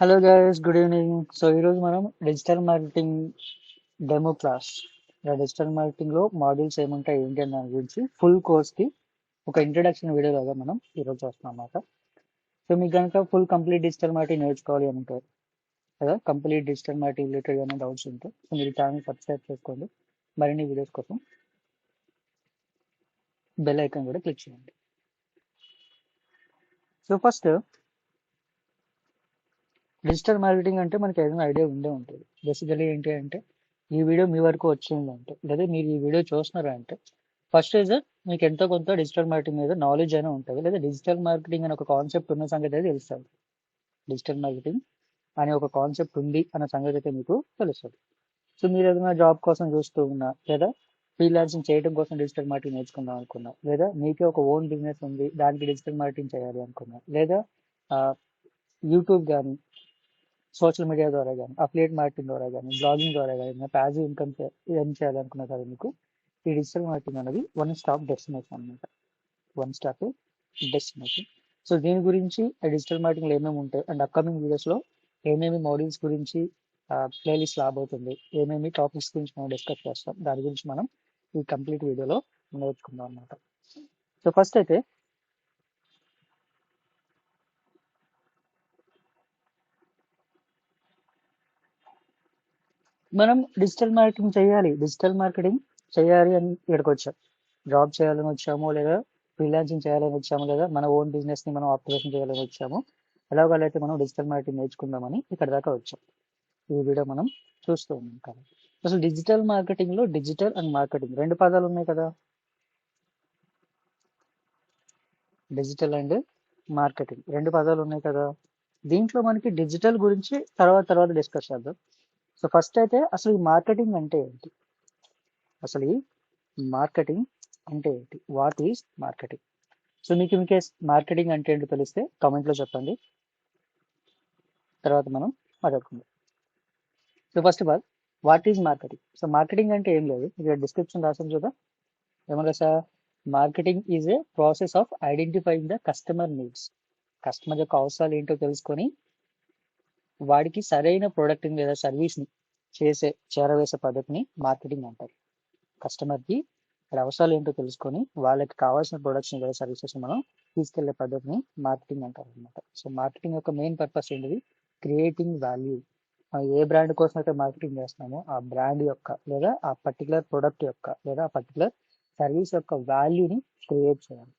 Hello guys, good evening. So ఈరోజు మనం digital marketing demo class, digital marketing లో modules ఏముంటాయి ఏంటి అనే దాని గురించి ఫుల్ కోర్స్ కి ఒక ఇంట్రడక్షన్ వీడియో లాగా మనం ఈరోజు చేస్తున్నాం అన్నమాట. సో మీకు కనుక ఫుల్ కంప్లీట్ డిజిటల్ మార్కెటింగ్ నేర్చుకోవాలి అనుకుంటారు కదా, కంప్లీట్ డిజిటల్ మార్కెటింగ్ రిలేటెడ్ ఏమైనా డౌట్స్ ఉంటే సో మీరు ఛానల్ సబ్స్క్రైబ్ చేసుకోండి. మరిన్ని వీడియోస్ కోసం బెల్ ఐకాన్ కూడా క్లిక్ చేయండి. సో ఫస్ట్, డిజిటల్ మార్కెటింగ్ అంటే మనకి ఏదైనా ఐడియా ఉండే ఉంటుంది. బేసికలీ ఏంటి అంటే ఈ వీడియో మీ వరకు వచ్చిందంటే లేదా మీరు ఈ వీడియో చూస్తున్నారా అంటే ఫస్ట్ ఈజ్ మీకు ఎంతో కొంత డిజిటల్ మార్కెటింగ్ మీద నాలెడ్జ్ అయినా ఉంటుంది, లేదా డిజిటల్ మార్కెటింగ్ అనే ఒక కాన్సెప్ట్ ఉన్న సంగతి అయితే తెలుస్తుంది. డిజిటల్ మార్కెటింగ్ అనే ఒక కాన్సెప్ట్ ఉంది అన్న సంగతి అయితే మీకు తెలుస్తుంది. సో మీరు ఏదైనా జాబ్ కోసం చూస్తూ ఉన్నా, లేదా ఫ్రీలాన్సింగ్ చేయడం కోసం డిజిటల్ మార్కెటింగ్ నేర్చుకుందాం అనుకున్నా, లేదా మీకే ఒక ఓన్ బిజినెస్ ఉంది దానికి డిజిటల్ మార్కెటింగ్ చేయాలి అనుకున్నా, లేదా యూట్యూబ్ కానీ సోషల్ మీడియా ద్వారా కానీ అఫిలియేట్ మార్కెటింగ్ ద్వారా కానీ బ్లాగింగ్ ద్వారా కానీ ప్యాసివ్ ఇన్కమ్ ఎర్న్ చేయాలనుకున్నా కదా, మీకు ఈ డిజిటల్ మార్కెటింగ్ అనేది వన్ స్టాప్ డెస్టినేషన్ అనమాట. One stop destination. సో దీని గురించి డిజిటల్ మార్కెటింగ్ ఏమేమి ఉంటాయి అండ్ అప్కమింగ్ వీడియోస్ లో ఏమేమి మోడల్స్ గురించి ప్లేలిస్ట్ రాబోతుంది, ఏమేమి టాపిక్స్ గురించి మనం డిస్కస్ చేస్తాం, దాని గురించి మనం ఈ కంప్లీట్ వీడియోలో నేర్చుకుందాం అనమాట. సో ఫస్ట్ అయితే మనం డిజిటల్ మార్కెటింగ్ చేయాలి అని ఇక్కడికి వచ్చాం. జాబ్ చేయాలని వచ్చాము, లేదా ఫ్రీలాన్సింగ్ చేయాలని వచ్చాము, లేదా మన ఓన్ బిజినెస్ ని మనం ఆపరేషన్ చేయాలని వచ్చాము. ఎలాగోలైతే మనం డిజిటల్ మార్కెటింగ్ నేర్చుకుందామని ఇక్కడ దాకా వచ్చాం. ఈ వీడియో మనం చూస్తూ ఉన్నాం కదా. అసలు డిజిటల్ మార్కెటింగ్ లో డిజిటల్ అండ్ మార్కెటింగ్ రెండు పదాలు ఉన్నాయి కదా. డిజిటల్ అండ్ మార్కెటింగ్ రెండు పదాలు ఉన్నాయి కదా. దీంట్లో మనకి డిజిటల్ గురించి తర్వాత డిస్కస్ చేద్దాం. సో ఫస్ట్ అయితే అసలు ఈ మార్కెటింగ్ అంటే ఏంటి, అసలు ఈ మార్కెటింగ్ అంటే ఏంటి, వాట్ ఈజ్ మార్కెటింగ్. సో మీకు ఇన్కేస్ మార్కెటింగ్ అంటే ఏంటో తెలిస్తే కామెంట్ లో చెప్పండి, తర్వాత మనం మాట్లాడుకుందాం. So first of all, what is marketing. So marketing అంటే ఏం లేదు, ఇక్కడ డిస్క్రిప్షన్ రాసాం చూద్దాం. ఏమన్నా sir, marketing is a process of identifying the customer needs. Customer యొక్క అవసరాలు ఏంటో తెలుసుకొని వాడికి సరైన ప్రోడక్ట్ లేదా సర్వీస్ ని చేరవేసే పద్ధతిని మార్కెటింగ్ అంటారు. కస్టమర్కి ఇక్కడ అవసరాలు ఏంటో తెలుసుకొని వాళ్ళకి కావాల్సిన ప్రొడక్ట్స్ లేదా సర్వీసెస్ మనం తీసుకెళ్లే పద్ధతిని మార్కెటింగ్ అంటారు అనమాట. సో మార్కెటింగ్ యొక్క మెయిన్ పర్పస్ ఏంటిది, క్రియేటింగ్ వాల్యూ. మనం ఏ బ్రాండ్ కోసం అయితే మార్కెటింగ్ చేస్తున్నామో ఆ బ్రాండ్ యొక్క లేదా ఆ పర్టికులర్ ప్రొడక్ట్ యొక్క లేదా ఆ పర్టికులర్ సర్వీస్ యొక్క వాల్యూని క్రియేట్ చేయాలి.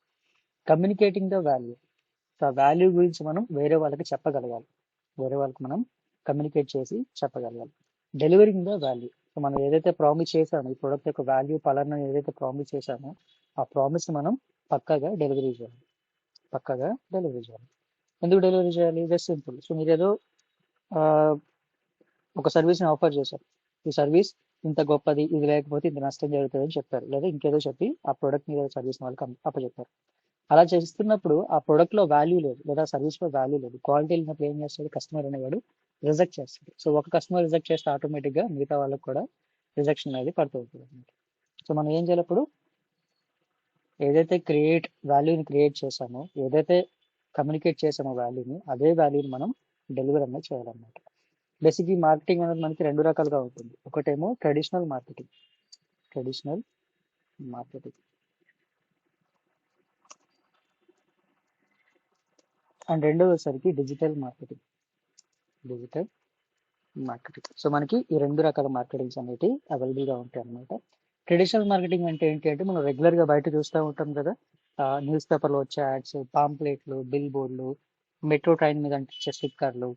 Communicating the value. సో ఆ వాల్యూ గురించి మనం వేరే వాళ్ళకి చెప్పగలగాలి, వేరే వాళ్ళకి మనం కమ్యూనికేట్ చేసి చెప్పగలగాలి. Delivering the value. సో మనం ఏదైతే ప్రామిస్ చేసామో ఈ ప్రొడక్ట్ యొక్క వాల్యూ పలానా ఏదైతే ప్రామిస్ చేసామో ఆ ప్రామిస్ మనం పక్కాగా డెలివరీ చేయాలి. ఎందుకు డెలివరీ చేయాలి? Just simple. సో మీరు ఏదో ఒక సర్వీస్ని ఆఫర్ చేశారు, ఈ సర్వీస్ ఇంత గొప్పది, ఇది లేకపోతే ఇంత నష్టం జరుగుతుంది అని చెప్పారు, లేదా ఇంకేదో చెప్పి ఆ ప్రొడక్ట్ మీద సర్వీస్ వాళ్ళకి అప్పచెప్పారు. అలా చేస్తున్నప్పుడు ఆ ప్రొడక్ట్ లో వాల్యూ లేదు, లేదా సర్వీస్ లో వాల్యూ లేదు, క్వాలిటీ లేనప్పుడు ఏం చేస్తాడు కస్టమర్ అనేవాడు, రిజెక్ట్ చేస్తాడు. సో ఒక కస్టమర్ రిజెక్ట్ చేస్తే ఆటోమేటిక్ గా మిగతా వాళ్ళకి కూడా రిజెక్షన్ అనేది పడుతూ ఉంటుంది అనమాట. సో మనం ఏం చేయాలప్పుడు, ఏదైతే వాల్యూని క్రియేట్ చేసామో, ఏదైతే కమ్యూనికేట్ చేసామో వాల్యూని, అదే వాల్యూని మనం డెలివర్ అనేది చేయాలన్నమాట. బేసిక్ ఈ మార్కెటింగ్ అనేది మనకి రెండు రకాలుగా ఉంటుంది. ఒకటేమో ట్రెడిషనల్ మార్కెటింగ్ అండ్ రెండో వచ్చేసరికి డిజిటల్ మార్కెటింగ్. సో మనకి ఈ రెండు రకాల మార్కెటింగ్స్ అనేవి అవైలబుల్ గా ఉంటాయి అనమాట. ట్రెడిషనల్ మార్కెటింగ్ అంటే ఏంటి అంటే మనం రెగ్యులర్ గా బయట చూస్తూ ఉంటాం కదా, న్యూస్ పేపర్లో వచ్చే యాడ్స్, పాంప్లెట్లు, బిల్ బోర్డులు, మెట్రో ట్రైన్ మీద అంటించే స్టిక్కర్లు,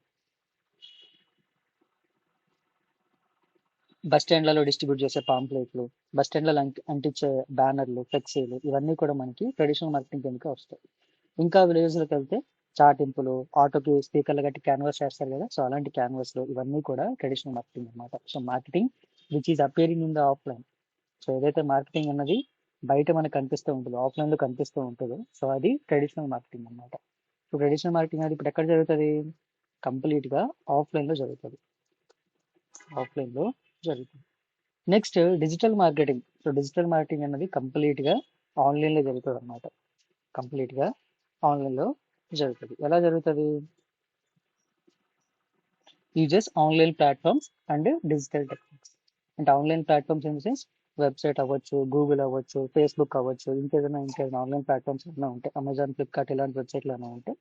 బస్ స్టాండ్లలో డిస్ట్రిబ్యూట్ చేసే పాంప్లెట్లు, బస్ స్టాండ్లలో అంటించే బ్యానర్లు, ఫ్లెక్సీలు, ఇవన్నీ కూడా మనకి ట్రెడిషనల్ మార్కెటింగ్ కిందకే వస్తాయి. ఇంకా విలేజ్లోకి వెళ్తే చాటింపులు, ఆటోకి స్పీకర్లు కట్టి క్యాన్వాస్ చేస్తారు కదా, సో అలాంటి క్యాన్వాస్లు ఇవన్నీ కూడా ట్రెడిషనల్ మార్కెటింగ్ అనమాట. So marketing which is appearing in the offline. So ఏదైతే మార్కెటింగ్ అన్నది బయట మనకు కనిపిస్తూ ఉంటుందో, ఆఫ్లైన్ లో కనిపిస్తూ ఉంటుందో, సో అది ట్రెడిషనల్ మార్కెటింగ్ అనమాట. సో ట్రెడిషనల్ మార్కెటింగ్ అనేది ఇప్పుడు ఎక్కడ జరుగుతుంది, కంప్లీట్ గా ఆఫ్లైన్ లో జరుగుతుంది. Next digital marketing. So digital marketing అనేది కంప్లీట్ గా ఆన్లైన్ లో జరుగుతుంది అనమాట. కంప్లీట్ గా ఆన్లైన్ లో జరుగుతుంది. ఎలా జరుగుతుంది, uses online platforms and digital techniques. అంటే online platforms in the sense website అవ్వచ్చు, గూగుల్ అవ్వచ్చు, ఫేస్బుక్ అవ్వచ్చు, ఇంకేదైనా ఆన్లైన్ ప్లాట్ఫామ్స్ ఏమైనా ఉంటాయి, అమెజాన్, ఫ్లిప్కార్ట్ ఇలాంటి వెబ్సైట్లు ఏమైనా ఉంటాయి,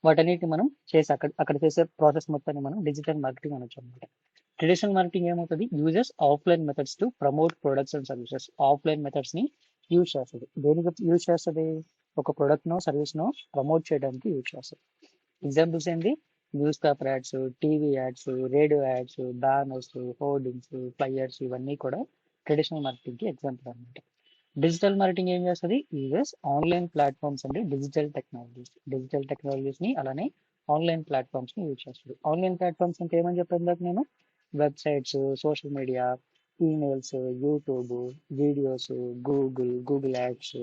వాటన్నిటిని మనం చేసి అక్కడ చేసే ప్రాసెస్ మొత్తాన్ని మనం డిజిటల్ మార్కెటింగ్ అనొచ్చు అనమాట. ట్రెడిషనల్ మార్కెటింగ్ ఏమవుతుంది, uses offline methods to promote products and services. Offline methods ని యూజ్ చేస్తుంది. దేనికి యూజ్ చేస్తుంది? ఒక ప్రొడక్ట్ నో సర్వీస్ నో ప్రమోట్ చేయడానికి యూజ్ చేస్తుంది. ఎగ్జాంపుల్స్ ఏంటి? News paper ads, TV ads, radio ads, banners, hoardings, flyers, ఇవన్నీ కూడా ట్రెడిషనల్ మార్కెటింగ్ కి ఎగ్జాంపుల్ అనమాట. డిజిటల్ మార్కెటింగ్ ఏం చేస్తుంది? Uses online platforms and digital technologies ని అలానే ఆన్లైన్ ప్లాట్ఫామ్స్ ని యూజ్ చేస్తుంది. ఆన్లైన్ ప్లాట్ఫామ్స్ అంటే ఏమని చెప్పాను నేను? Websites, social media, emails, YouTube, videos, Google ads,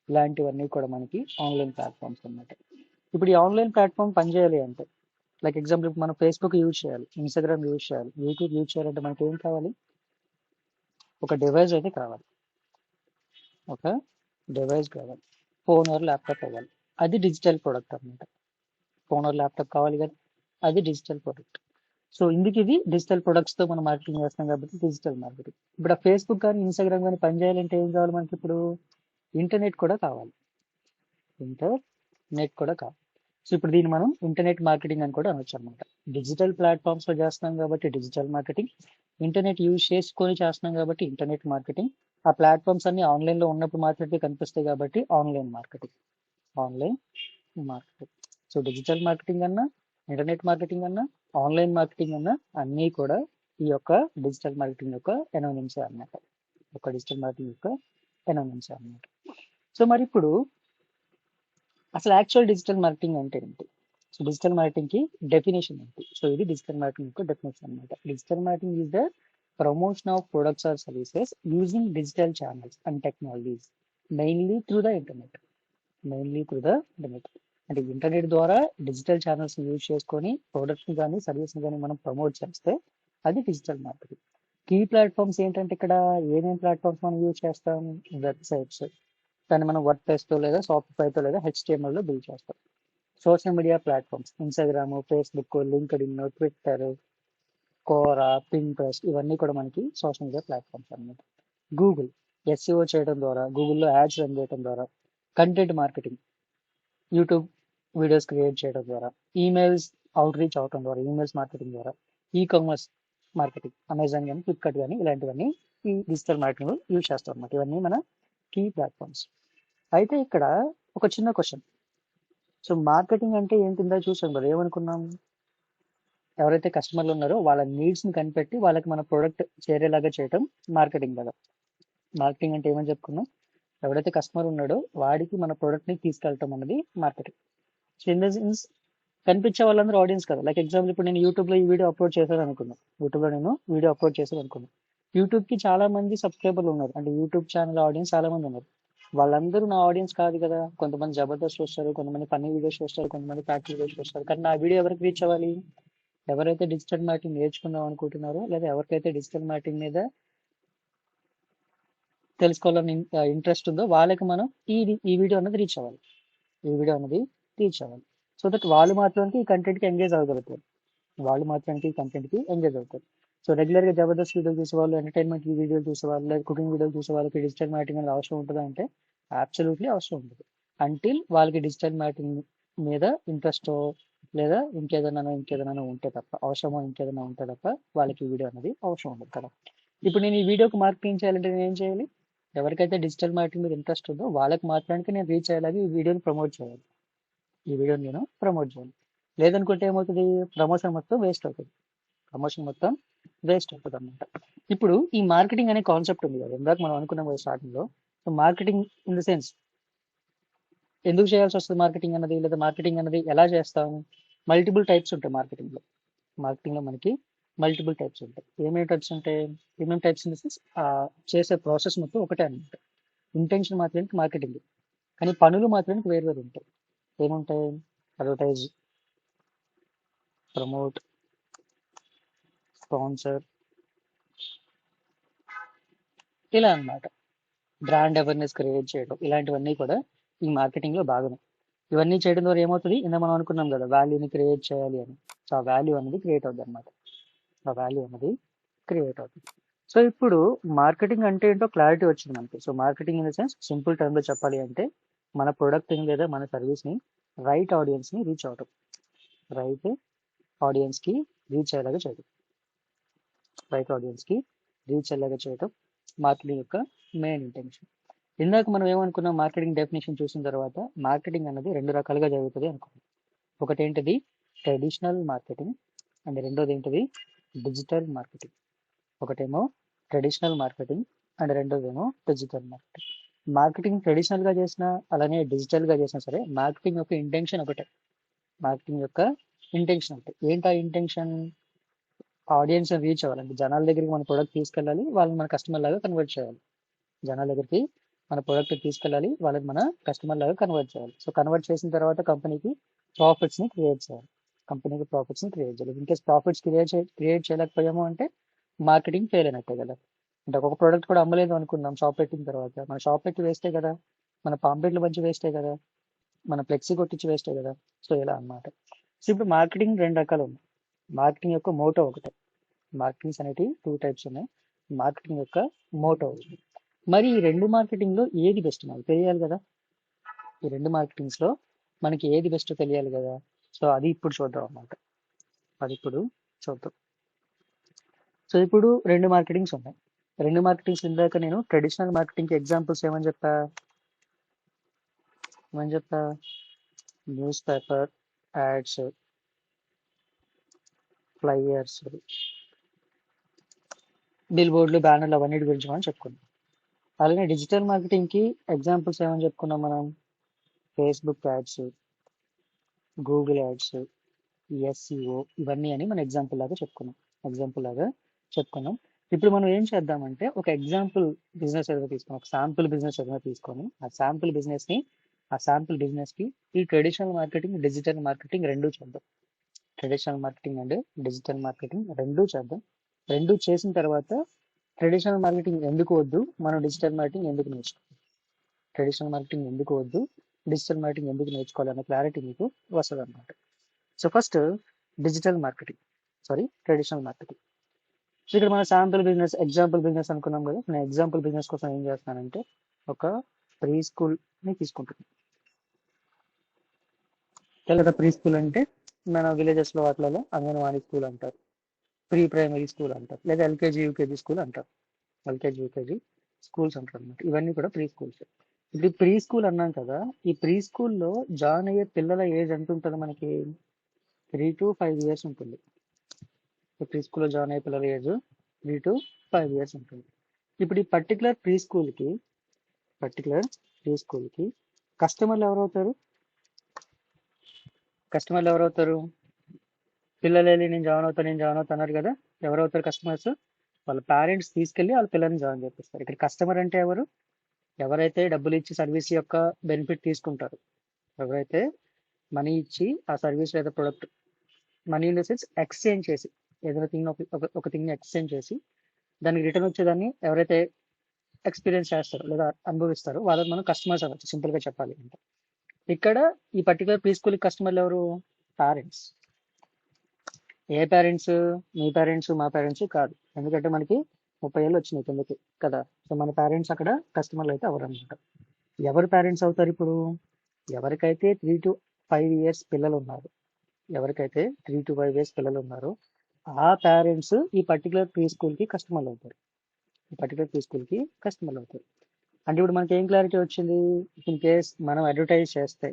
ఇలాంటివన్నీ కూడా మనకి ఆన్లైన్ ప్లాట్ఫామ్స్ అన్నమాట. ఇప్పుడు ఈ ఆన్లైన్ ప్లాట్ఫామ్ పనిచేయాలి అంటే, లైక్ ఎగ్జాంపుల్ ఇప్పుడు మనం ఫేస్బుక్ యూజ్ చేయాలి, ఇన్స్టాగ్రామ్ యూజ్ చేయాలి, యూట్యూబ్ యూజ్ చేయాలంటే మనకి ఏం కావాలి? ఒక డివైస్ అయితే కావాలి. ఒక డివైస్ కావాలి, ఫోన్ ఆర్ ల్యాప్టాప్ అవ్వాలి. అది డిజిటల్ ప్రోడక్ట్ అనమాట. ఫోన్ ఆర్ ల్యాప్టాప్ కావాలి కదా, అది డిజిటల్ ప్రోడక్ట్. సో ఇందుకు ఇది డిజిటల్ ప్రొడక్ట్స్ తో మనం మార్కెటింగ్ చేస్తాం కాబట్టి డిజిటల్ మార్కెటింగ్. ఇప్పుడు ఆ ఫేస్బుక్ కానీ ఇన్స్టాగ్రామ్ కానీ పనిచేయాలంటే ఏం కావాలి మనకి? ఇప్పుడు ఇంటర్నెట్ కూడా కావాలి. ఇంటర్నెట్ కూడా కావాలి. సో ఇప్పుడు దీన్ని మనం ఇంటర్నెట్ మార్కెటింగ్ అని కూడా అనొచ్చు అనమాట. డిజిటల్ ప్లాట్ఫామ్స్ లో చేస్తున్నాం కాబట్టి డిజిటల్ మార్కెటింగ్, ఇంటర్నెట్ యూజ్ చేసుకొని చేస్తున్నాం కాబట్టి ఇంటర్నెట్ మార్కెటింగ్, ఆ ప్లాట్ఫామ్స్ అన్ని ఆన్లైన్ లో ఉన్నప్పుడు మాత్రమే కనిపిస్తాయి కాబట్టి online marketing. So digital marketing అన్నా, ఇంటర్నెట్ మార్కెటింగ్ అన్నా, ఆన్లైన్ మార్కెటింగ్ అన్నా అన్నీ కూడా ఈ యొక్క డిజిటల్ మార్కెటింగ్ యొక్క ఎనోనిమ్స్ అన్నమాట. సో మరి ఇప్పుడు అసలు యాక్చువల్ డిజిటల్ మార్కెటింగ్ అంటే ఏంటి? సో డిజిటల్ మార్కెటింగ్ కి డెఫినేషన్ ఏంటి? సో ఇది డిజిటల్ మార్కెటింగ్ యొక్క డెఫినేషన్ అనమాట. Digital marketing is the promotion of products or services using digital channels and technologies mainly through the internet. అంటే ఇంటర్నెట్ ద్వారా డిజిటల్ ఛానల్స్ యూజ్ చేసుకొని ప్రొడక్ట్స్ ని కానీ సర్వీస్ ని కానీ మనం ప్రమోట్ చేస్తే అది డిజిటల్ మార్కెటింగ్. కీ ప్లాట్ఫామ్స్ ఏంటంటే ఇక్కడ ఏమేమి ప్లాట్ఫామ్స్ మనం యూజ్ చేస్తాం? వెబ్సైట్స్, దాన్ని మనం వర్డ్ తో లేదా సాఫ్ట్వేర్ తో లేదా HTML లో బిల్డ్ చేస్తాం. Social media platforms, Instagram, Facebook, LinkedIn, Twitter, Quora, Pinterest, ఇవన్నీ కూడా మనకి సోషల్ మీడియా ప్లాట్ఫామ్స్ అన్నమాట. గూగుల్ SEO చేయడం ద్వారా, గూగుల్లో యాడ్స్ రన్ చేయడం ద్వారా, content marketing, YouTube videos create చేయడం ద్వారా, ఈమెయిల్స్ అవుట్ రీచ్ అవడం ద్వారా, ఈమెయిల్స్ మార్కెటింగ్ ద్వారా, కామర్స్ మార్కెటింగ్, అమెజాన్ కానీ ఫ్లిప్కార్ట్ కానీ ఇలాంటివన్నీ ఈ డిజిటల్ మార్కెటింగ్ యూజ్ చేస్తాం అన్నమాట. ఇవన్నీ మన కీ ప్లాట్ఫామ్స్. అయితే ఇక్కడ ఒక చిన్న క్వశ్చన్. సో మార్కెటింగ్ అంటే ఏంటిందా చూసాం కదా, ఏమనుకున్నాం? ఎవరైతే కస్టమర్లు ఉన్నారో వాళ్ళ నీడ్స్ ని కనిపెట్టి వాళ్ళకి మన ప్రోడక్ట్ చేరేలాగా చేయటం మార్కెటింగ్ కదా. మార్కెటింగ్ అంటే ఏమని చెప్పుకున్నాం? ఎవరైతే కస్టమర్ ఉన్నాడో వాడికి మన ప్రోడక్ట్ ని తీసుకెళ్ళటం అనేది marketing. So in the sense కనిపించే వాళ్ళందరూ ఆడియన్స్ కదా. లైక్ ఎగ్జాంపుల్ ఇప్పుడు నేను యూట్యూబ్ లో ఈ వీడియో అప్లోడ్ చేశాను అనుకున్నాను. యూట్యూబ్ కి చాలా మంది సబ్స్క్రైబర్లు ఉన్నారు, అంటే యూట్యూబ్ ఛానల్ ఆడియన్స్ చాలా మంది ఉన్నారు. వాళ్ళందరూ నా ఆడియన్స్ కాదు కదా. కొంతమంది జబర్దస్త్ చూస్తారు, కొంతమంది ఫన్నీ వీడియోస్ చూస్తారు, కొంతమంది ఫ్యాక్ట్ వీడియోస్ చూస్తారు. కానీ నా వీడియో ఎవరికి రీచ్ అవ్వాలి? ఎవరైతే డిజిటల్ మార్కెటింగ్ నేర్చుకుందాం అనుకుంటున్నారో లేదా ఎవరికైతే డిజిటల్ మార్కెటింగ్ మీద తెలుసుకోవాలని ఇంట్రెస్ట్ ఉందో వాళ్ళకి మనం ఈ వీడియో అనేది రీచ్ అవ్వాలి. సో దట్ వాళ్ళు మాత్రానికి ఈ కంటెంట్ కి ఎంగేజ్ అవ్వగలుగుతారు. సో రెగ్యులర్ గా జబర్దస్త్ వీడియోలు చూసేవాళ్ళు, ఎంటర్టైన్మెంట్ వీడియోలు చూసేవాళ్ళు, లేదా కుకింగ్ వీడియోలు చూసే వాళ్ళకి డిజిటల్ మార్కెటింగ్ అనేది అవసరం ఉంటుందా అంటే అబ్సల్యూట్లీ అవసరం ఉంటుంది. అంటిల్ వాళ్ళకి డిజిటల్ మార్కెటింగ్ మీద ఇంట్రెస్ట్ లేదా ఇంకేదైనా ఉంటే తప్ప, ఇంకేదైనా ఉంటే తప్ప వాళ్ళకి ఈ వీడియో అనేది అవసరం ఉండదు కదా. ఇప్పుడు నేను ఈ వీడియోకి మార్కెటింగ్ చేయాలంటే నేను ఏం చేయాలి? ఎవరికైతే డిజిటల్ మార్కెటింగ్ మీద ఇంట్రెస్ట్ ఉందో వాళ్ళకి మాత్రానికి నేను రీచ్ అయ్యేలాగా ఈ వీడియోని ప్రమోట్ చేయాలి. లేదనుకుంటే ఏమవుతుంది? ప్రమోషన్ మొత్తం వేస్ట్ అవుతుంది అన్నమాట. ఇప్పుడు ఈ మార్కెటింగ్ అనే కాన్సెప్ట్ ఉంది కదా, ఇందాక మనం అనుకున్నాం కదా స్టార్టింగ్ లో. So marketing in the sense ఎందుకు చేయాల్సి వస్తుంది మార్కెటింగ్ అన్నది, లేదా మార్కెటింగ్ అన్నది ఎలా చేస్తాము? మల్టిపుల్ టైప్స్ ఉంటాయి మార్కెటింగ్ లో మనకి మల్టిపుల్ టైప్స్ ఉంటాయి. ఏమేమి టైప్స్ ఇన్ ద సెన్స్ చేసే ప్రాసెస్ మొత్తం ఒకటే అనమాట. ఇంటెన్షన్ మాత్రానికి మార్కెటింగ్, కానీ పనులు మాత్రానికి వేరు ఉంటాయి. ఏముంటాయి? అడ్వర్టైజ్, ప్రమోట్, స్పాన్సర్, ఇలా అన్నమాట. బ్రాండ్ అవేర్నెస్ క్రియేట్ చేయడం, ఇలాంటివన్నీ కూడా ఈ మార్కెటింగ్ లో భాగమే. ఇవన్నీ చేయడం ద్వారా ఏమవుతుంది? ఇందా మనం అనుకున్నాం కదా వాల్యూని క్రియేట్ చేయాలి అని. సో ఆ వాల్యూ అనేది క్రియేట్ అవుతుంది అనమాట. ఆ వాల్యూ అనేది క్రియేట్ అవుతుంది. సో ఇప్పుడు మార్కెటింగ్ అంటే ఏంటో క్లారిటీ వచ్చింది మనకి. So marketing in the sense simple టర్మ్లో చెప్పాలి అంటే మన ప్రొడక్ట్ని లేదా మన సర్వీస్ని రైట్ ఆడియన్స్ని రీచ్ అవటం, రైట్ ఆడియన్స్కి రీచ్ అయ్యేలాగా చేయడం, రైట్ ఆడియన్స్కి రీచ్ అయ్యేలాగా చేయడం మార్కెటింగ్ యొక్క మెయిన్ ఇంటెన్షన్. ఇందాక మనం ఏమనుకున్నాం, మార్కెటింగ్ డెఫినేషన్ చూసిన తర్వాత మార్కెటింగ్ అనేది రెండు రకాలుగా జరుగుతుంది అనుకున్నాం. ఒకటి ఏంటిది ట్రెడిషనల్ మార్కెటింగ్ అండ్ రెండోది ఏంటిది డిజిటల్ మార్కెటింగ్. ఒకటేమో ట్రెడిషనల్ మార్కెటింగ్ అండ్ రెండోదేమో డిజిటల్ మార్కెటింగ్. మార్కెటింగ్ ట్రెడిషనల్గా చేసినా అలానే డిజిటల్గా చేసినా సరే మార్కెటింగ్ యొక్క ఇంటెన్షన్ ఒకటే. మార్కెటింగ్ యొక్క ఇంటెన్షన్ ఒకటే. ఏంటి ఆ ఇంటెన్షన్? ఆడియన్స్ రీచ్ అవ్వాలండి, జనాల దగ్గరికి మన ప్రొడక్ట్ తీసుకెళ్ళాలి, వాళ్ళని మన కస్టమర్ లాగా కన్వర్ట్ చేయాలి. జనాల దగ్గరికి మన ప్రొడక్ట్ తీసుకెళ్ళాలి, వాళ్ళని మన కస్టమర్ లాగా కన్వర్ట్ చేయాలి. సో కన్వర్ట్ చేసిన తర్వాత కంపెనీకి ప్రాఫిట్స్ని క్రియేట్ చేయాలి. కంపెనీకి ప్రాఫిట్స్ని క్రియేట్ చేయాలి. ఇన్ కేస్ ప్రాఫిట్స్ క్రియేట్ చేయలేకపోయాము అంటే మార్కెటింగ్ ఫెయిల్ అయినట్టే కదా. అంటే ఒక్కొక్క ప్రోడక్ట్ కూడా అమ్మలేదు అనుకుందాం, షాప్ పెట్టిన తర్వాత మన షాప్ పెట్టి వేస్తే కదా, మన పాంప్లెట్లు మంచి వేస్తే కదా, మన ఫ్లెక్సీ కొట్టించి వేస్తే కదా. సో ఇలా అన్నమాట. సో ఇప్పుడు మార్కెటింగ్ రెండు రకాలు ఉన్నాయి. మార్కెటింగ్ యొక్క మోటో ఒకటే. మార్కెటింగ్స్ అనేవి 2 టైప్స్ ఉన్నాయి. మార్కెటింగ్ యొక్క మోటో ఒకటి. మరి ఈ రెండు మార్కెటింగ్లో ఏది బెస్ట్ మనకు తెలియాలి కదా. ఈ రెండు మార్కెటింగ్స్లో మనకి ఏది బెస్ట్ తెలియాలి కదా. సో అది ఇప్పుడు చూద్దాం అన్నమాట. అది ఇప్పుడు చూద్దాం. సో ఇప్పుడు రెండు మార్కెటింగ్స్ ఉన్నాయి. రెండు మార్కెటింగ్స్ ఇందాక నేను ట్రెడిషనల్ మార్కెటింగ్కి ఎగ్జాంపుల్స్ ఏమని చెప్పా, news paper ads, flyers, bill బోర్డులు, బ్యానర్లు అవన్నిటి గురించి మనం చెప్పుకున్నాం. అలానే డిజిటల్ మార్కెటింగ్కి ఎగ్జాంపుల్స్ ఏమని చెప్పుకున్నాం మనం? Facebook ads, Google ads, SEO ఇవన్నీ అని మనం ఎగ్జాంపుల్ లాగా చెప్పుకున్నాం. ఇప్పుడు మనం ఏం చేద్దామంటే ఒక ఎగ్జాంపుల్ బిజినెస్ ఏదైనా తీసుకొని, ఒక శాంపుల్ బిజినెస్ ఏదైనా తీసుకొని ఆ శాంపుల్ బిజినెస్కి ఈ ట్రెడిషనల్ మార్కెటింగ్, డిజిటల్ మార్కెటింగ్ రెండూ చేద్దాం. Traditional marketing and digital marketing రెండూ చేద్దాం. రెండూ చేసిన తర్వాత ట్రెడిషనల్ మార్కెటింగ్ ఎందుకు వద్దు, మనం డిజిటల్ మార్కెటింగ్ ఎందుకు నేర్చుకోవాలి, ట్రెడిషనల్ మార్కెటింగ్ ఎందుకు వద్దు, డిజిటల్ మార్కెటింగ్ ఎందుకు నేర్చుకోవాలన్న క్లారిటీ మీకు వస్తుంది అన్నమాట. So first traditional marketing. So ఇక్కడ మన శాంపుల్ బిజినెస్, ఎగ్జాంపుల్ బిజినెస్ అనుకున్నాం కదా. నేను ఎగ్జాంపుల్ బిజినెస్ కోసం ఏం చేస్తానంటే ఒక ప్రీ స్కూల్ని తీసుకుంటున్నాను. కదా ప్రీ స్కూల్ అంటే మన విలేజెస్లో వాటిలలో అంగన్వాడీ స్కూల్ అంటారు, ప్రీ ప్రైమరీ స్కూల్ అంటారు, లేదా ఎల్కేజీ యూకేజీ స్కూల్ అంటారు. ఎల్కేజీ యూకేజీ స్కూల్స్ అంటారు అనమాట. ఇవన్నీ కూడా ప్రీ స్కూల్స్. ఇప్పుడు ప్రీ స్కూల్ అన్నాం కదా, ఈ ప్రీ స్కూల్లో జాయిన్ అయ్యే పిల్లల ఏజ్ ఎంత ఉంటుంది మనకి? 3 to 5 years ఉంటుంది. ప్రీ స్కూల్లో జాయిన్ అయ్యే పిల్లల ఏజ్ 3 to 5 years ఉంటుంది. ఇప్పుడు ఈ పర్టికులర్ ప్రీ స్కూల్కి కస్టమర్లు ఎవరవుతారు? పిల్లలు వెళ్ళి నేను జాయిన్ అవుతా అన్నారు కదా. ఎవరవుతారు కస్టమర్స్? వాళ్ళ పేరెంట్స్ తీసుకెళ్ళి వాళ్ళ పిల్లల్ని జాయిన్ చేపిస్తారు. ఇక్కడ కస్టమర్ అంటే ఎవరు? ఎవరైతే డబ్బులు ఇచ్చి సర్వీస్ యొక్క బెనిఫిట్ తీసుకుంటారు, ఎవరైతే మనీ ఇచ్చి ఆ సర్వీస్ లేదా product, money in the sense exchange చేసి, ఏదైనా థింగ్ ఒక థింగ్ని ఎక్స్చేంజ్ చేసి దానికి రిటర్న్ వచ్చేదాన్ని ఎవరైతే ఎక్స్పీరియన్స్ చేస్తారో లేదా అనుభవిస్తారో వాళ్ళకి మనం కస్టమర్స్ అవ్వచ్చు, సింపుల్గా చెప్పాలి అంటే. ఇక్కడ ఈ పర్టికులర్ ప్రీ స్కూల్ కస్టమర్లు ఎవరు? పేరెంట్స్. ఏ పేరెంట్స్? మీ పేరెంట్స్, మా పేరెంట్స్ కాదు. ఎందుకంటే మనకి 30 ఏళ్ళు వచ్చినాయి కిందకి కదా. సో మన పేరెంట్స్ అక్కడ కస్టమర్లు అయితే అవరు అనమాట. ఎవరు పేరెంట్స్ అవుతారు ఇప్పుడు? ఎవరికైతే 3 to 5 years పిల్లలు ఉన్నారు, ఆ పేరెంట్స్ ఈ పర్టికులర్ ప్రీ స్కూల్కి కస్టమర్లు అవుతారు. అంటే ఇప్పుడు మనకి ఏం క్లారిటీ వచ్చింది? ఇన్ కేస్ మనం అడ్వర్టైజ్ చేస్తే,